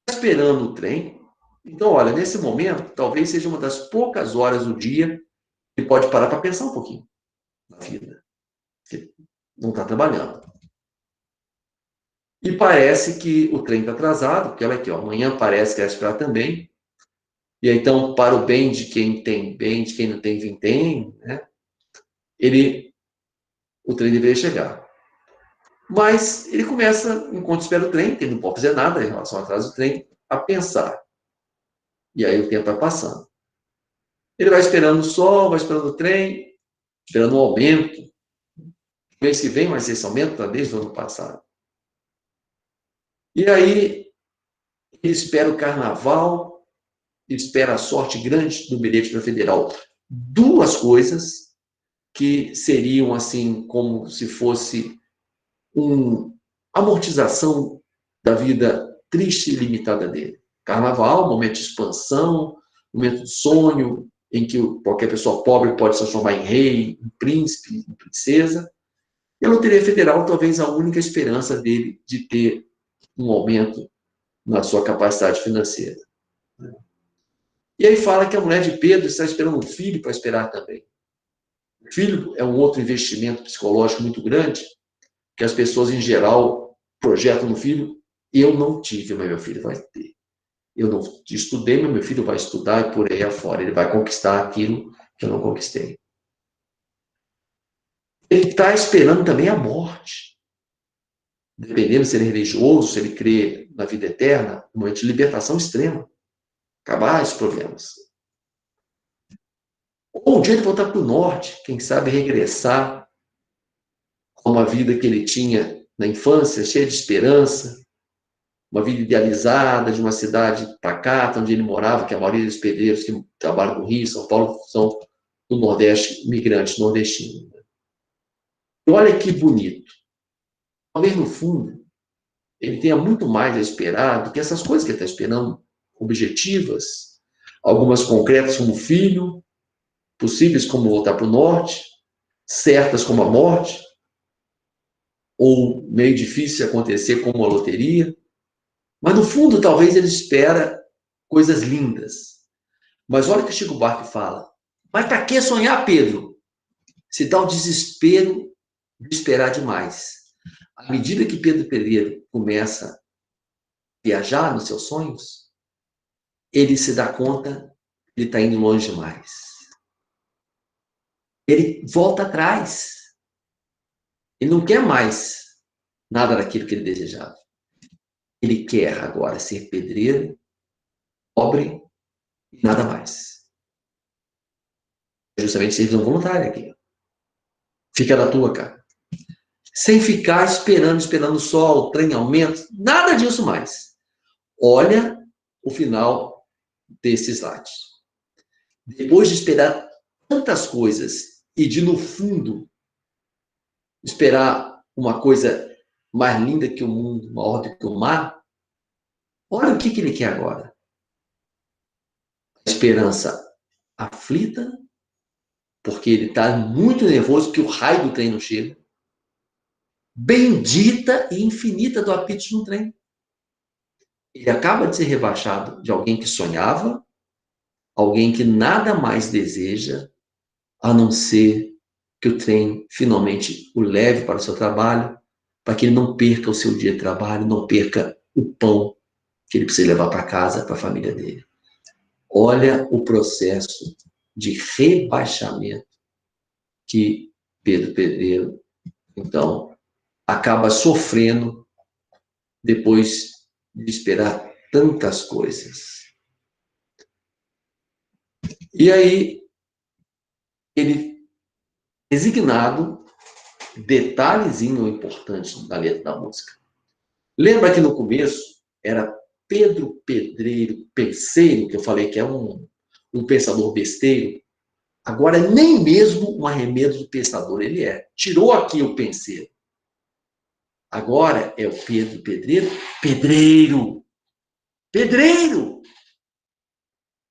[SPEAKER 3] Esperando o trem. Então, olha, nesse momento, talvez seja uma das poucas horas do dia que pode parar para pensar um pouquinho na vida. Porque não está trabalhando. E parece que o trem está atrasado, porque olha aqui, ó, amanhã parece que vai esperar também. E aí, então, para o bem de quem tem bem, de quem não tem, vintém, né? O trem deveria chegar. Mas ele começa, enquanto espera o trem, que ele não pode fazer nada em relação ao atraso do trem, a pensar. E aí o tempo vai passando. Ele vai esperando o sol, vai esperando o trem, esperando o aumento. O mês que vem vai ser esse aumento, tá desde o ano passado. E aí ele espera o carnaval, espera a sorte grande do bilhete para a federal. Duas coisas que seriam assim como se fosse uma amortização da vida triste e limitada dele. Carnaval, momento de expansão, momento de sonho, em que qualquer pessoa pobre pode se transformar em rei, em príncipe, em princesa. E a Loteria Federal, talvez a única esperança dele de ter um aumento na sua capacidade financeira. E aí fala que a mulher de Pedro está esperando um filho para esperar também. O filho é um outro investimento psicológico muito grande, que as pessoas, em geral, projetam no filho. Eu não tive, mas meu filho vai ter. Eu não estudei, mas meu filho vai estudar e por aí afora. Ele vai conquistar aquilo que eu não conquistei. Ele está esperando também a morte. Dependendo se ele é religioso, se ele crê na vida eterna, um momento de libertação extrema. Acabar esses problemas. Ou um dia ele voltar para o norte, quem sabe regressar com uma vida que ele tinha na infância, cheia de esperança, uma vida idealizada de uma cidade pacata, onde ele morava, que a maioria dos pedreiros que trabalham no Rio, São Paulo, são do Nordeste, imigrantes nordestinos. E olha que bonito. Talvez, no fundo, ele tenha muito mais a esperar do que essas coisas que ele está esperando, objetivas, algumas concretas como filho, possíveis como voltar para o norte, certas como a morte, ou meio difícil de acontecer como a loteria. Mas, no fundo, talvez ele espera coisas lindas. Mas olha o que Chico Buarque fala. Mas para que sonhar, Pedro? Se dá o desespero de esperar demais. À medida que Pedro Pedreiro começa a viajar nos seus sonhos, ele se dá conta que ele está indo longe demais. Ele volta atrás. Ele não quer mais nada daquilo que ele desejava. Ele quer agora ser pedreiro, pobre e nada mais. É justamente servidão voluntária aqui. Fica na tua, cara. Sem ficar esperando só o trem aumento, nada disso mais. Olha o final desse slide. Depois de esperar tantas coisas e de, no fundo, esperar uma coisa mais linda que o mundo, maior do que o mar, olha o que ele quer agora. A esperança aflita, porque ele está muito nervoso, que o raio do trem não chega. Bendita e infinita do apito de um trem. Ele acaba de ser rebaixado de alguém que sonhava, alguém que nada mais deseja, a não ser que o trem finalmente o leve para o seu trabalho, para que ele não perca o seu dia de trabalho, não perca o pão que ele precisa levar para casa, para a família dele. Olha o processo de rebaixamento que Pedro Pedreiro, então, acaba sofrendo depois de esperar tantas coisas. E aí, ele, designado, detalhezinho importante na letra da música. Lembra que no começo era Pedro Pedreiro Penseiro, que eu falei que é um pensador besteiro? Agora, nem mesmo um arremedo do pensador ele é. Tirou aqui o penseiro. Agora é o Pedro Pedreiro, pedreiro. Pedreiro!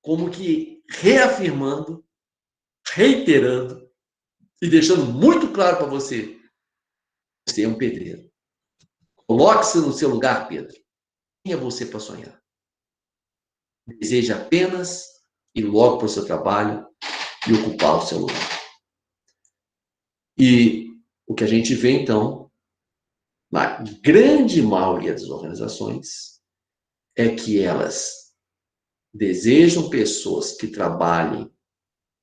[SPEAKER 3] Como que reafirmando, reiterando e deixando muito claro para você: você é um pedreiro. Coloque-se no seu lugar, Pedro. Quem é você para sonhar? Deseje apenas ir logo para o seu trabalho e ocupar o seu lugar. E o que a gente vê, então, na grande maioria das organizações, é que elas desejam pessoas que trabalhem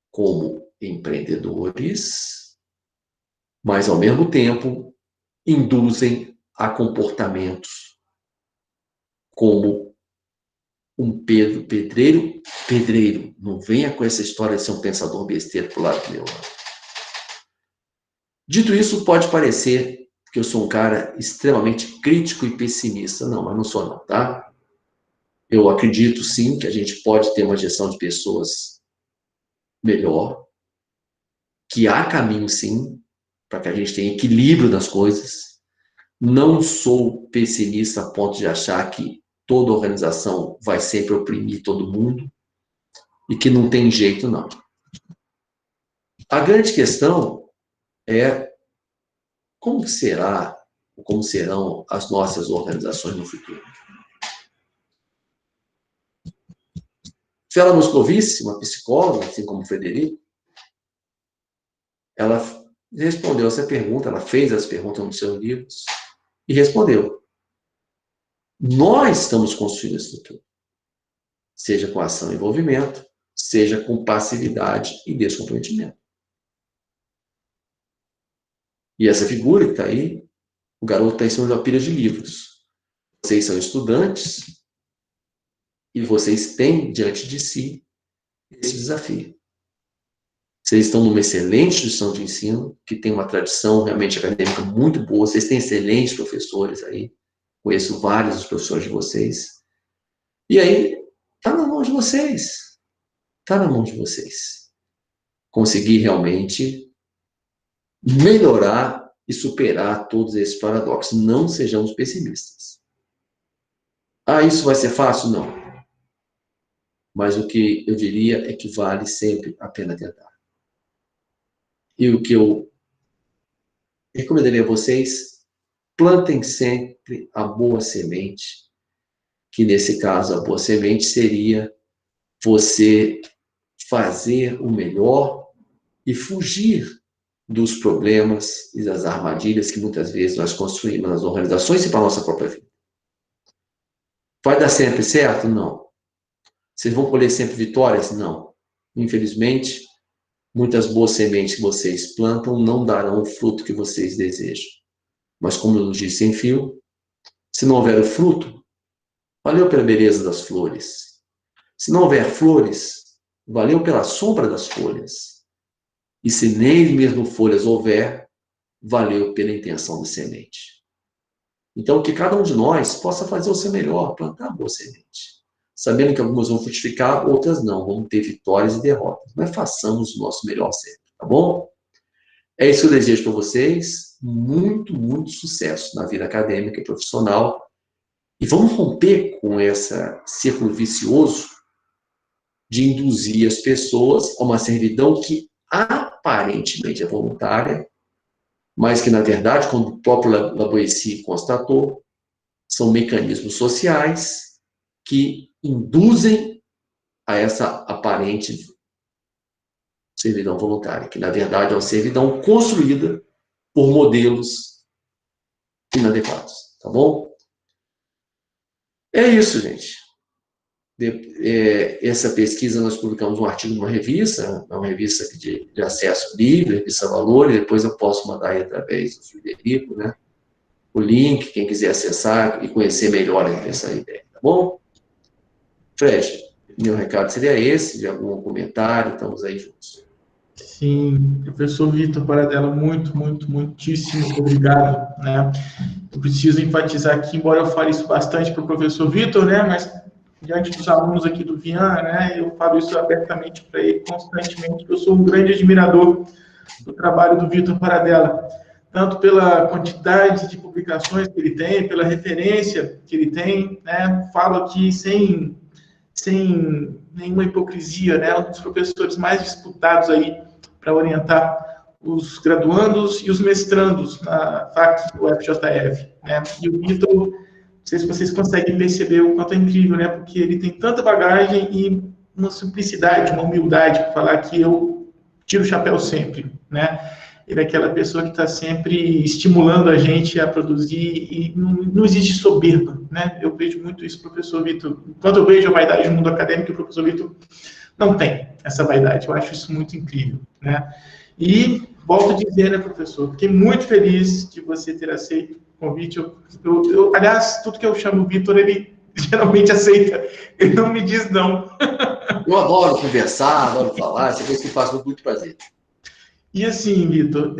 [SPEAKER 3] como empreendedores, mas, ao mesmo tempo, induzem a comportamentos como um Pedro Pedreiro. Pedreiro, não venha com essa história de ser um pensador besteira pro lado meu. Dito isso, pode parecer que eu sou um cara extremamente crítico e pessimista. Não, mas não sou não, tá? Eu acredito, sim, que a gente pode ter uma gestão de pessoas melhor, que há caminho, sim, para que a gente tenha equilíbrio das coisas, Não sou pessimista a ponto de achar que toda organização vai sempre oprimir todo mundo e que não tem jeito, não. A grande questão é como será, como serão as nossas organizações no futuro. Fela Moscovici, uma psicóloga, assim como o Frederico, ela respondeu essa pergunta, ela fez as perguntas nos seus livros e respondeu. Nós estamos construindo esse futuro. Seja com ação e envolvimento, seja com passividade e descomprometimento. E essa figura que está aí, o garoto está em cima de uma pilha de livros. Vocês são estudantes e vocês têm diante de si esse desafio. Vocês estão numa excelente instituição de ensino, que tem uma tradição realmente acadêmica muito boa, vocês têm excelentes professores aí, conheço vários dos professores de vocês. E aí, está na mão de vocês. Está na mão de vocês. Conseguir realmente melhorar e superar todos esses paradoxos. Não sejamos pessimistas. Ah, isso vai ser fácil? Não. Mas o que eu diria é que vale sempre a pena tentar. E o que eu recomendaria a vocês, plantem sempre a boa semente, que nesse caso a boa semente seria você fazer o melhor e fugir dos problemas e das armadilhas que muitas vezes nós construímos nas organizações e para a nossa própria vida. Vai dar sempre certo? Não. Vocês vão colher sempre vitórias? Não. Infelizmente, muitas boas sementes que vocês plantam não darão o fruto que vocês desejam. Mas como eu disse em fio, se não houver o fruto, valeu pela beleza das flores. Se não houver flores, valeu pela sombra das folhas. E se nem mesmo folhas houver, valeu pela intenção da semente. Então, que cada um de nós possa fazer o seu melhor, plantar boa semente. Sabendo que algumas vão frutificar, outras não. Vamos ter vitórias e derrotas. Mas façamos o nosso melhor sempre, tá bom? É isso que eu desejo para vocês. Muito, muito sucesso na vida acadêmica e profissional. E vamos romper com esse círculo vicioso de induzir as pessoas a uma servidão que aparentemente é voluntária, mas que, na verdade, como o próprio Lavoisier constatou, são mecanismos sociais que induzem a essa aparente servidão voluntária, que, na verdade, é uma servidão construída por modelos inadequados, tá bom? É isso, gente. Essa pesquisa, nós publicamos um artigo numa revista, uma revista de acesso livre, revista Valor, e depois eu posso mandar aí através do Frederico, né? O link, quem quiser acessar e conhecer melhor essa ideia, tá bom? Fred, meu recado seria esse, de algum comentário, estamos aí juntos.
[SPEAKER 1] Sim, professor Vitor Paradella, muitíssimo obrigado, né? Eu preciso enfatizar aqui, embora eu fale isso bastante para o professor Vitor, né? Mas diante dos alunos aqui do Vian, né? Eu falo isso abertamente para ele constantemente, que eu sou um grande admirador do trabalho do Vitor Paradella, tanto pela quantidade de publicações que ele tem, pela referência que ele tem, né? Falo aqui sem nenhuma hipocrisia, né? Um dos professores mais disputados aí para orientar os graduandos e os mestrandos na FAC, o FJF, né? E o Vitor, não sei se vocês conseguem perceber o quanto é incrível, né? Porque ele tem tanta bagagem e uma simplicidade, uma humildade para falar que eu tiro o chapéu sempre, né? Ele é aquela pessoa que está sempre estimulando a gente a produzir e não existe soberba, né? Eu vejo muito isso, professor Vitor. Quando eu vejo a vaidade no mundo acadêmico, o professor Vitor não tem essa vaidade. Eu acho isso muito incrível, né? E volto a dizer, né, professor, fiquei muito feliz de você ter aceito o convite. Aliás, tudo que eu chamo o Vitor, ele geralmente aceita. Ele não me diz não.
[SPEAKER 3] Eu adoro conversar, adoro falar, você vê que faz com muito prazer.
[SPEAKER 1] E assim, Vitor,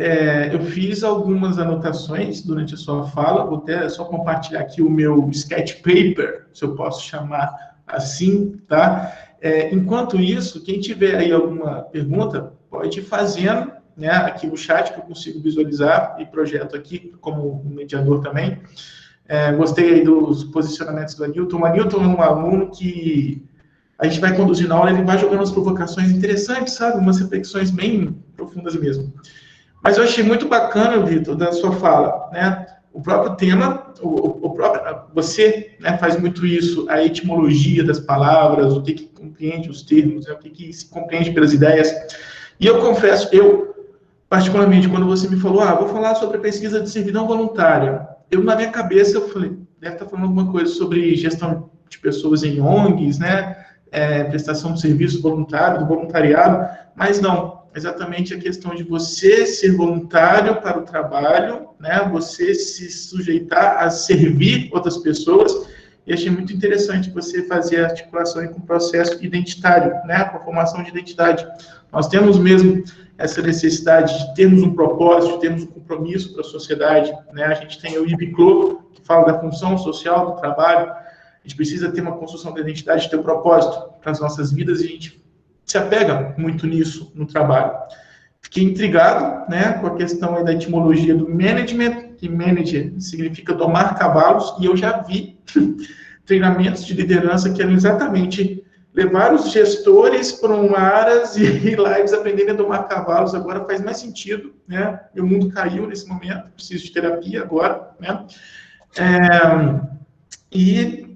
[SPEAKER 1] eu fiz algumas anotações durante a sua fala, vou até só compartilhar aqui o meu sketch paper, se eu posso chamar assim, tá? Enquanto isso, quem tiver aí alguma pergunta, pode ir fazendo, né, aqui no chat, que eu consigo visualizar e projeto aqui como mediador também. Gostei aí dos posicionamentos do Anilton. O Anilton é um aluno que a gente vai conduzindo a aula, ele vai jogando umas provocações interessantes, sabe? Umas reflexões bem profundas mesmo. Mas eu achei muito bacana, Vitor, da sua fala, né? O próprio tema, você, né, faz muito isso, a etimologia das palavras, o que compreende os termos, né, o que se compreende pelas ideias. E eu confesso, particularmente, quando você me falou, vou falar sobre a pesquisa de servidão voluntária, na minha cabeça, eu falei, deve estar falando alguma coisa sobre gestão de pessoas em ONGs, né, prestação de serviço voluntário, do voluntariado, mas não, exatamente a questão de você ser voluntário para o trabalho, né, você se sujeitar a servir outras pessoas, e achei muito interessante você fazer a articulação com o processo identitário, né, com a formação de identidade. Nós temos mesmo essa necessidade de termos um propósito, de termos um compromisso para a sociedade, né, a gente tem o IBCLO, que fala da função social do trabalho, a gente precisa ter uma construção da identidade, ter um propósito para as nossas vidas, e a gente se apega muito nisso no trabalho. Fiquei intrigado, né, com a questão aí da etimologia do management, que manager significa domar cavalos, e eu já vi treinamentos de liderança que eram exatamente levar os gestores para aras e ir lá eles aprenderem a domar cavalos. Agora faz mais sentido, né? Meu mundo caiu nesse momento, preciso de terapia agora, né? E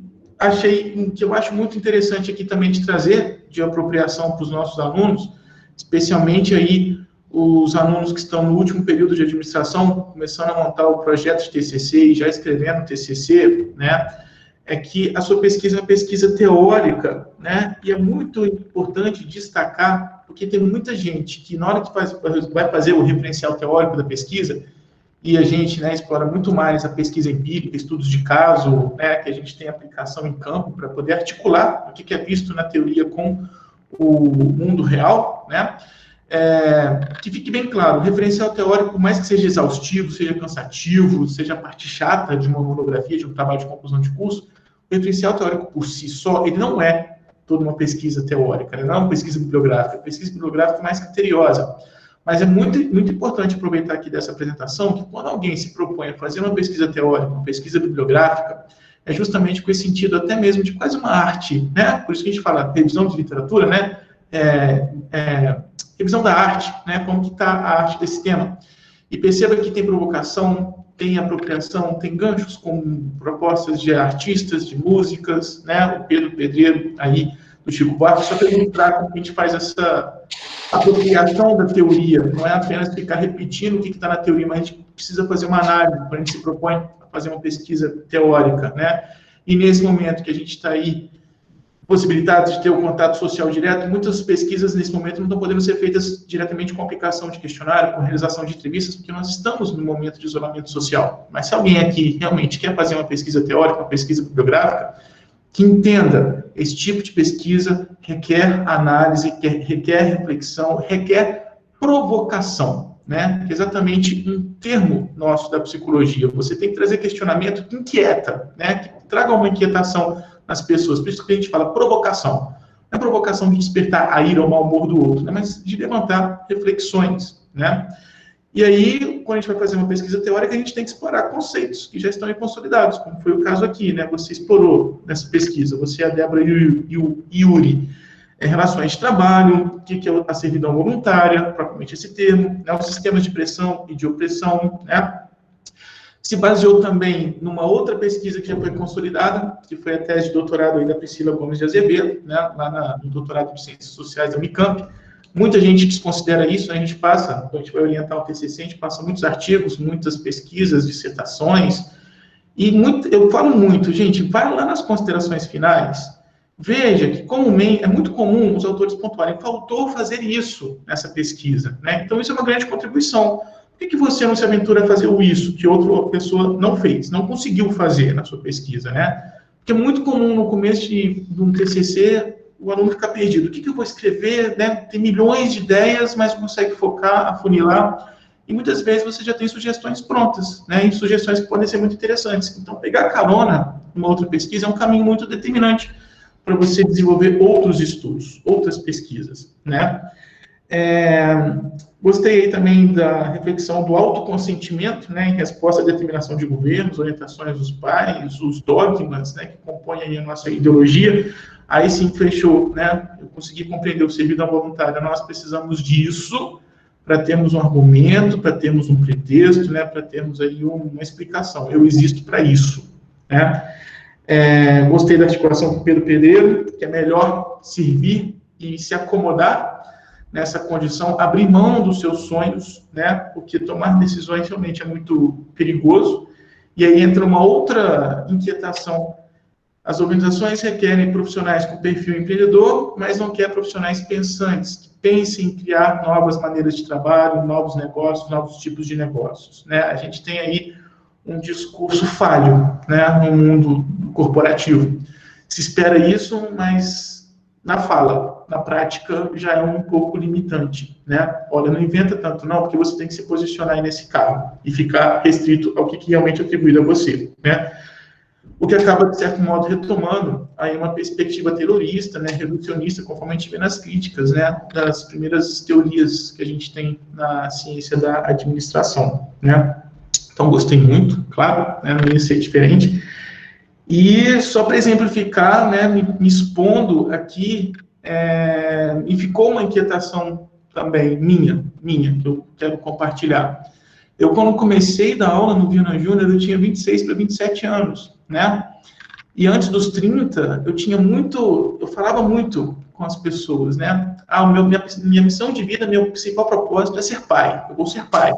[SPEAKER 1] que eu acho muito interessante aqui também de trazer de apropriação para os nossos alunos, especialmente aí os alunos que estão no último período de administração, começando a montar o projeto de TCC e já escrevendo o TCC, né, é que a sua pesquisa é uma pesquisa teórica, né, e é muito importante destacar, porque tem muita gente que na hora que vai fazer o referencial teórico da pesquisa, e a gente, né, explora muito mais a pesquisa empírica, estudos de caso, né, que a gente tem aplicação em campo para poder articular o que é visto na teoria com o mundo real, né, que fique bem claro, o referencial teórico, por mais que seja exaustivo, seja cansativo, seja a parte chata de uma monografia, de um trabalho de conclusão de curso, o referencial teórico por si só, ele não é toda uma pesquisa teórica, ele não é uma pesquisa bibliográfica, é uma pesquisa bibliográfica mais criteriosa. Mas é muito, muito importante aproveitar aqui dessa apresentação que quando alguém se propõe a fazer uma pesquisa teórica, uma pesquisa bibliográfica, é justamente com esse sentido até mesmo de quase uma arte, né? Por isso que a gente fala revisão de literatura, né? Revisão da arte, né? Como que está a arte desse tema. E perceba que tem provocação, tem apropriação, tem ganchos com propostas de artistas, de músicas, né? O Pedro Pedreiro aí, do Chico Buarque, só para ilustrar como a gente faz essa apropriação da teoria, não é apenas ficar repetindo o que está na teoria, mas a gente precisa fazer uma análise, quando a gente se propõe a fazer uma pesquisa teórica, né? E nesse momento que a gente está aí possibilitado de ter o contato social direto, muitas pesquisas nesse momento não estão podendo ser feitas diretamente com aplicação de questionário, com realização de entrevistas, porque nós estamos no momento de isolamento social. Mas se alguém aqui realmente quer fazer uma pesquisa teórica, uma pesquisa bibliográfica, que entenda, esse tipo de pesquisa requer análise, requer reflexão, requer provocação, né? Que é exatamente um termo nosso da psicologia. Você tem que trazer questionamento que inquieta, né? Que traga uma inquietação nas pessoas. Por isso que a gente fala provocação. Não é provocação de despertar a ira ou o mau humor do outro, né? Mas de levantar reflexões, né? E aí, quando a gente vai fazer uma pesquisa teórica, a gente tem que explorar conceitos que já estão aí consolidados, como foi o caso aqui, né? Você explorou nessa pesquisa, você, a Débora e o Yuri, relações de trabalho, o que é a servidão voluntária, propriamente esse termo, né? Os sistemas de pressão e de opressão, né? Se baseou também numa outra pesquisa que já foi consolidada, que foi a tese de doutorado aí da Priscila Gomes de Azevedo, né? Lá no doutorado de Ciências Sociais da Unicamp. Muita gente desconsidera isso, né? A gente passa, quando a gente vai orientar o TCC, a gente passa muitos artigos, muitas pesquisas, dissertações, e eu falo muito, gente, vai lá nas considerações finais, veja que comumente, é muito comum os autores pontuarem, faltou fazer isso nessa pesquisa, né? Então isso é uma grande contribuição. Por que você não se aventura a fazer isso que outra pessoa não fez, não conseguiu fazer na sua pesquisa, né? Porque é muito comum no começo de um TCC o aluno fica perdido. O que eu vou escrever, né? Tem milhões de ideias, mas não consegue focar, afunilar. E muitas vezes você já tem sugestões prontas, né? E sugestões que podem ser muito interessantes. Então, pegar carona numa outra pesquisa é um caminho muito determinante para você desenvolver outros estudos, outras pesquisas, né? Gostei também da reflexão do autoconsentimento, né, em resposta à determinação de governos, orientações dos pais, os dogmas, né, que compõem aí a nossa ideologia. Aí sim fechou, né? Eu consegui compreender o servidão voluntário. Nós precisamos disso para termos um argumento, para termos um pretexto, né, para termos aí uma explicação. Eu existo para isso, né? Gostei da articulação com o Pedro Pedreiro, que é melhor servir e se acomodar nessa condição, abrir mão dos seus sonhos, né? Porque tomar decisões realmente é muito perigoso. E aí entra uma outra inquietação. As organizações requerem profissionais com perfil empreendedor, mas não querem profissionais pensantes, que pensem em criar novas maneiras de trabalho, novos negócios, novos tipos de negócios, né? A gente tem aí um discurso falho, né, no mundo corporativo. Se espera isso, mas na fala, na prática, já é um pouco limitante, né? Olha, não inventa tanto não, porque você tem que se posicionar aí nesse cargo e ficar restrito ao que realmente é atribuído a você, né? O que acaba, de certo modo, retomando aí uma perspectiva terrorista, né, reducionista, conforme a gente vê nas críticas, né, das primeiras teorias que a gente tem na ciência da administração, né? Então, gostei muito, claro, né, não ia ser diferente. E só para exemplificar, né, me expondo aqui, e ficou uma inquietação também minha, que eu quero compartilhar. Eu, quando comecei a dar aula no Viana Júnior, eu tinha 26 para 27 anos, né? E antes dos 30, eu falava muito com as pessoas, né? Minha missão de vida, meu principal propósito é ser pai. Eu vou ser pai.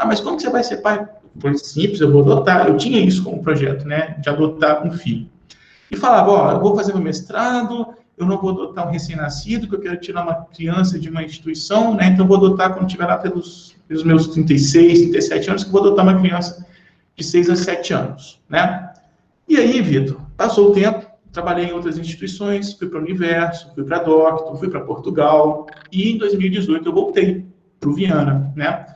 [SPEAKER 1] Mas como que você vai ser pai? Foi simples, eu vou adotar. Eu tinha isso como projeto, né? De adotar um filho. E falava, eu vou fazer meu mestrado, eu não vou adotar um recém-nascido, que eu quero tirar uma criança de uma instituição, né? Então eu vou adotar quando tiver lá pelos meus 36, 37 anos, que eu vou adotar uma criança de 6 a 7 anos, né? E aí, Vitor, passou o tempo, trabalhei em outras instituições, fui para o Universo, fui para a Doctor, fui para Portugal, e em 2018 eu voltei para o Viana, né?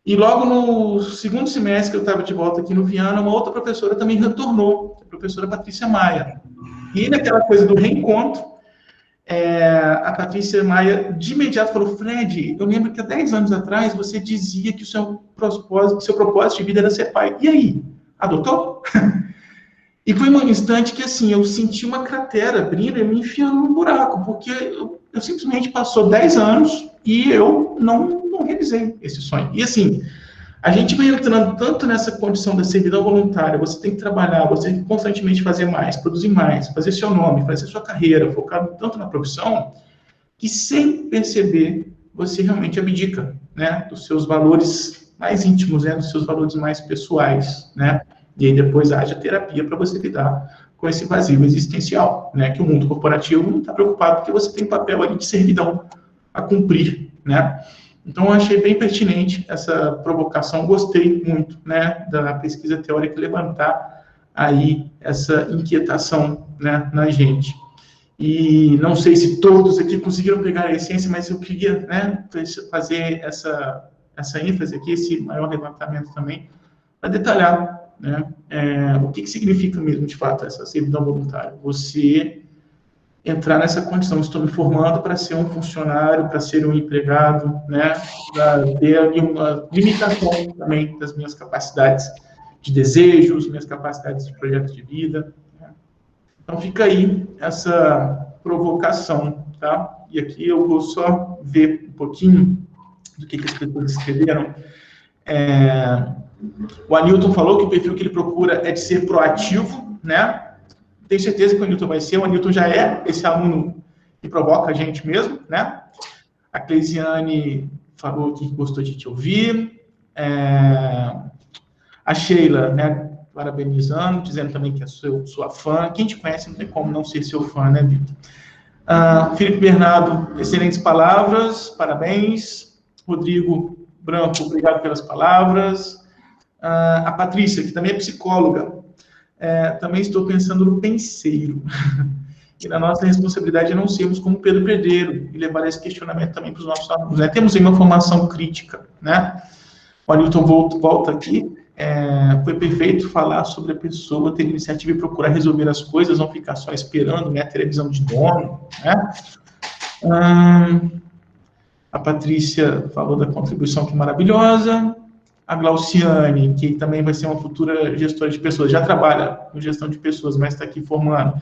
[SPEAKER 1] E logo no segundo semestre que eu estava de volta aqui no Viana, uma outra professora também retornou, a professora Patrícia Maia. E naquela coisa do reencontro, a Patrícia Maia de imediato falou, Fred, eu lembro que há 10 anos atrás você dizia que o seu propósito de vida era ser pai. E aí? Adotou? E foi um instante que, assim, eu senti uma cratera abrindo e me enfiando num buraco, porque eu simplesmente passou 10 anos e eu não realizei esse sonho. E, assim, a gente vai entrando tanto nessa condição da servidão voluntária, você tem que trabalhar, você tem que constantemente fazer mais, produzir mais, fazer seu nome, fazer sua carreira, focado tanto na profissão, que sem perceber, você realmente abdica, né, dos seus valores mais íntimos, né, dos seus valores mais pessoais, né, e aí depois haja terapia para você lidar com esse vazio existencial, né, que o mundo corporativo não está preocupado, porque você tem um papel ali de servidão a cumprir, né. Então, eu achei bem pertinente essa provocação, gostei muito, né, da pesquisa teórica levantar aí essa inquietação, né, na gente. E não sei se todos aqui conseguiram pegar a essência, mas eu queria, né, fazer essa ênfase aqui, esse maior levantamento também, para detalhar, né, o que significa mesmo, de fato, essa servidão voluntária. Você entrar nessa condição, estou me formando para ser um funcionário, para ser um empregado, né, para ter ali uma limitação também das minhas capacidades de desejos, minhas capacidades de projeto de vida, né? Então fica aí essa provocação, tá? E aqui eu vou só ver um pouquinho do que as pessoas escreveram. O Anilton falou que o perfil que ele procura é de ser proativo, né? Tenho certeza que o Anilton vai ser. O Anilton já é esse aluno que provoca a gente mesmo, né? A Cleisiane falou que gostou de te ouvir. A Sheila, né, parabenizando, dizendo também que é sua fã. Quem te conhece não tem como não ser seu fã, né, Vitor? Felipe Bernardo, excelentes palavras, parabéns. Rodrigo Branco, obrigado pelas palavras. A Patrícia, que também é psicóloga, também estou pensando no penseiro. E na nossa responsabilidade é não sermos como Pedro Pedreiro e levar esse questionamento também para os nossos alunos, né? Temos aí uma formação crítica, né? O Anilton volta aqui. Foi perfeito falar sobre a pessoa ter iniciativa e procurar resolver as coisas, não ficar só esperando, né? A televisão de dono, né? A Patrícia falou da contribuição, que maravilhosa. A Glauciane, que também vai ser uma futura gestora de pessoas, já trabalha com gestão de pessoas, mas está aqui formando,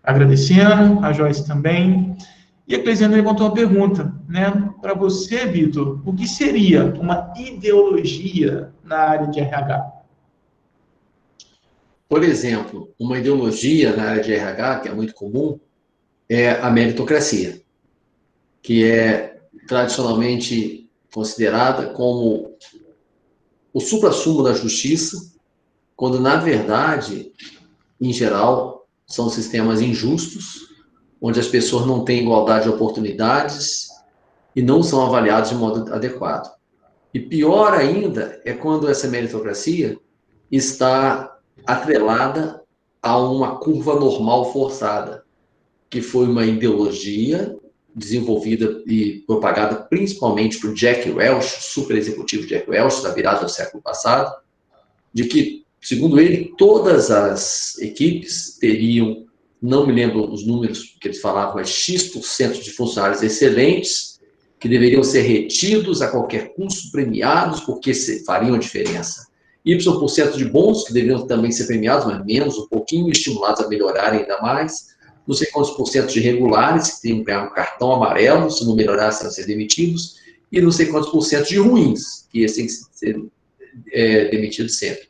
[SPEAKER 1] agradecendo. A Joyce também. E a Cleisiane levantou uma pergunta, né? Para você, Vitor, o que seria uma ideologia na área de RH?
[SPEAKER 3] Por exemplo, uma ideologia na área de RH, que é muito comum, é a meritocracia, que é tradicionalmente considerada como o suprassumo da justiça, quando, na verdade, em geral, são sistemas injustos, onde as pessoas não têm igualdade de oportunidades e não são avaliadas de modo adequado. E pior ainda é quando essa meritocracia está atrelada a uma curva normal forçada, que foi uma ideologia desenvolvida e propagada principalmente por Jack Welch, super executivo Jack Welch, da virada do século passado, de que, segundo ele, todas as equipes teriam, não me lembro os números que eles falavam, mas X% de funcionários excelentes, que deveriam ser retidos a qualquer custo, premiados, porque fariam a diferença. Y% de bons, que deveriam também ser premiados, mas menos, um pouquinho, estimulados a melhorarem ainda mais. Não sei quantos por cento de regulares, que teriam que ganhar um cartão amarelo, se não melhorassem, a ser demitidos. E não sei quantos por cento de ruins, que iam ser demitidos sempre.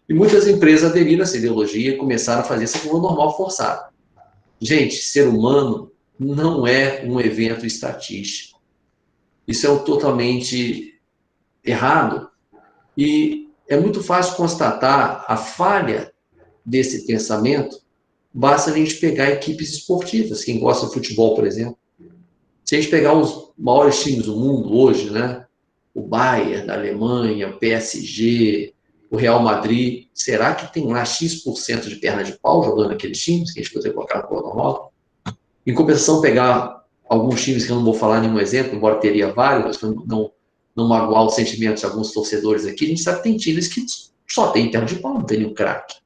[SPEAKER 3] E muitas empresas aderiram a essa ideologia e começaram a fazer essa curva normal forçada. Gente, ser humano não é um evento estatístico. Isso é totalmente errado. E é muito fácil constatar a falha desse pensamento. Basta a gente pegar equipes esportivas, quem gosta de futebol, por exemplo. Se a gente pegar os maiores times do mundo hoje, né? O Bayern da Alemanha, o PSG, o Real Madrid, será que tem lá X% de perna de pau jogando aqueles times que a gente poderia colocar no plano normal? Em compensação, pegar alguns times que eu não vou falar nenhum exemplo, embora teria vários, para não magoar os sentimentos de alguns torcedores aqui, a gente sabe que tem times que só tem perna de pau, não tem nenhum craque.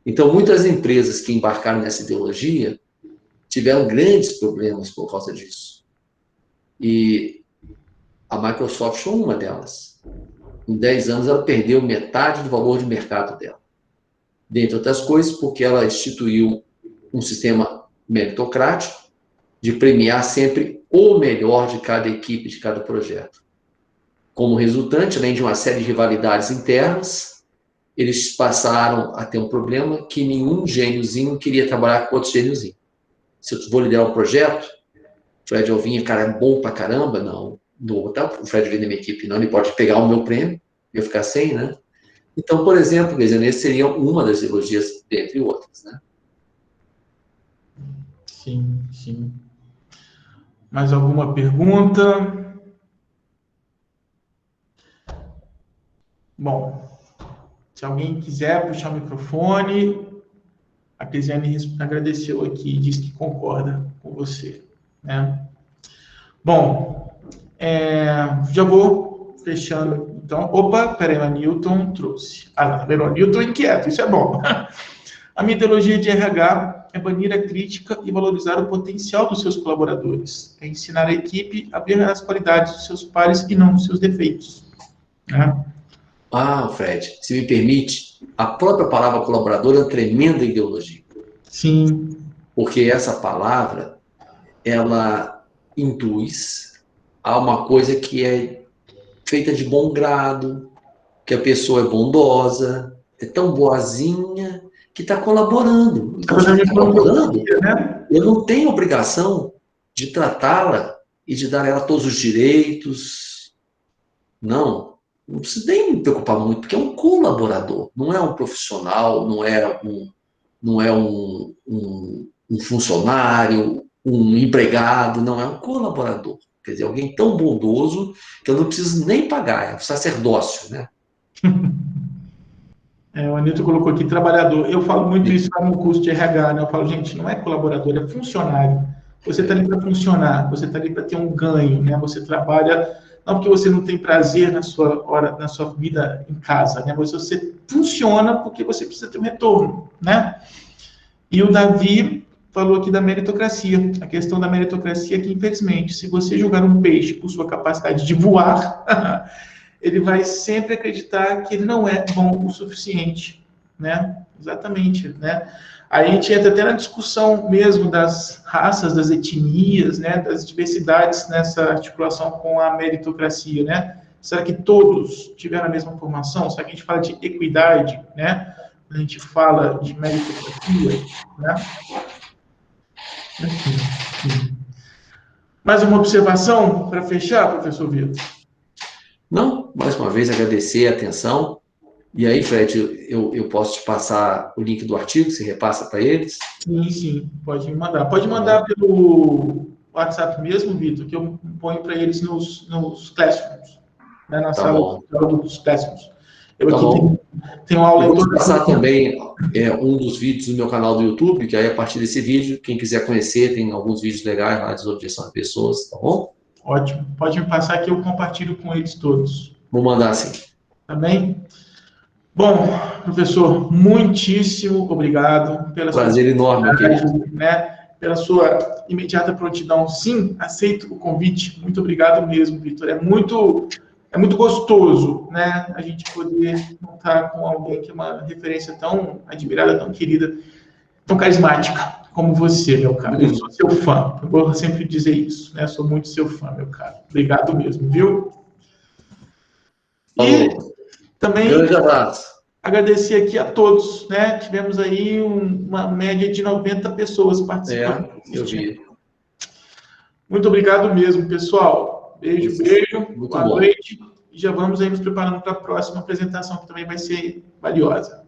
[SPEAKER 3] Então, muitas empresas que embarcaram nessa ideologia tiveram grandes problemas por causa disso. E a Microsoft foi uma delas. Em 10 anos, ela perdeu metade do valor de mercado dela. Dentre outras coisas, porque ela instituiu um sistema meritocrático de premiar sempre o melhor de cada equipe, de cada projeto. Como resultante, além de uma série de rivalidades internas, eles passaram a ter um problema que nenhum gêniozinho queria trabalhar com outro gêniozinho. Se eu vou liderar um projeto, o Fred Alvinha, cara, é bom pra caramba, não vou botar o Fred vir na minha equipe, não, ele pode pegar o meu prêmio e eu ficar sem, né? Então, por exemplo, essa seria uma das ideologias, dentre outras, né?
[SPEAKER 1] Sim, sim. Mais alguma pergunta? Bom, se alguém quiser puxar o microfone, a Cleisiane agradeceu aqui e disse que concorda com você, né? Bom, já vou fechando, então. Opa, peraí, o Newton trouxe. Tá vendo? O Newton inquieto, isso é bom. A minha ideologia de RH é banir a crítica e valorizar o potencial dos seus colaboradores. É ensinar a equipe a ver as qualidades dos seus pares e não os seus defeitos, né?
[SPEAKER 3] Ah, Fred, se me permite, a própria palavra colaborador é uma tremenda ideologia.
[SPEAKER 1] Sim.
[SPEAKER 3] Porque essa palavra, ela induz a uma coisa que é feita de bom grado, que a pessoa é bondosa, é tão boazinha, que está colaborando. Então, já está colaborando, né? Eu não tenho obrigação de tratá-la e de dar a ela todos os direitos. Não preciso nem me preocupar muito, porque é um colaborador, não é um profissional, não é um funcionário, um empregado, não, é um colaborador. Quer dizer, alguém tão bondoso que eu não preciso nem pagar, é um sacerdócio, né?
[SPEAKER 1] O Anilton colocou aqui, trabalhador. Eu falo muito isso no curso de RH, né? Eu falo, gente, não é colaborador, é funcionário. Você está ali para funcionar, você está ali para ter um ganho, né? Você trabalha, não porque você não tem prazer na sua vida em casa, né? Você funciona porque você precisa ter um retorno, né? E o Davi falou aqui da meritocracia, a questão da meritocracia que, infelizmente, se você julgar um peixe por sua capacidade de voar, ele vai sempre acreditar que ele não é bom o suficiente, né? Exatamente, né? Aí a gente entra até na discussão mesmo das raças, das etnias, né? Das diversidades nessa articulação com a meritocracia, né? Será que todos tiveram a mesma formação? Será que a gente fala de equidade, né? A gente fala de meritocracia, né? Mais uma observação para fechar, professor Vitor?
[SPEAKER 3] Não, mais uma vez agradecer a atenção. E aí, Fred, eu posso te passar o link do artigo, você repassa para eles?
[SPEAKER 1] Sim, pode me mandar. Pode mandar pelo WhatsApp mesmo, Vitor, que eu ponho para eles nos classrooms, né, na sala dos classrooms. Eu aqui tenho aula.
[SPEAKER 3] Eu vou passar também um dos vídeos do meu canal do YouTube, que aí a partir desse vídeo, quem quiser conhecer, tem alguns vídeos legais lá de desobjeção de pessoas, tá bom?
[SPEAKER 1] Ótimo. Pode me passar que eu compartilho com eles todos.
[SPEAKER 3] Vou mandar sim.
[SPEAKER 1] Tá bem? Bom, professor, muitíssimo obrigado pela
[SPEAKER 3] prazer enorme,
[SPEAKER 1] né, pela sua imediata prontidão. Sim, aceito o convite. Muito obrigado mesmo, Vitor. É muito gostoso, né, a gente poder contar com alguém que é uma referência tão admirada, tão querida, tão carismática como você, meu caro. Eu sou seu fã. Eu vou sempre dizer isso, né? Sou muito seu fã, meu caro. Obrigado mesmo, viu? E também
[SPEAKER 3] grande abraço.
[SPEAKER 1] Agradecer aqui a todos, né? Tivemos aí uma média de 90 pessoas participando.
[SPEAKER 3] Eu vi.
[SPEAKER 1] Muito obrigado mesmo, pessoal. Beijo.
[SPEAKER 3] Muito
[SPEAKER 1] Boa noite. E já vamos aí nos preparando para a próxima apresentação, que também vai ser valiosa.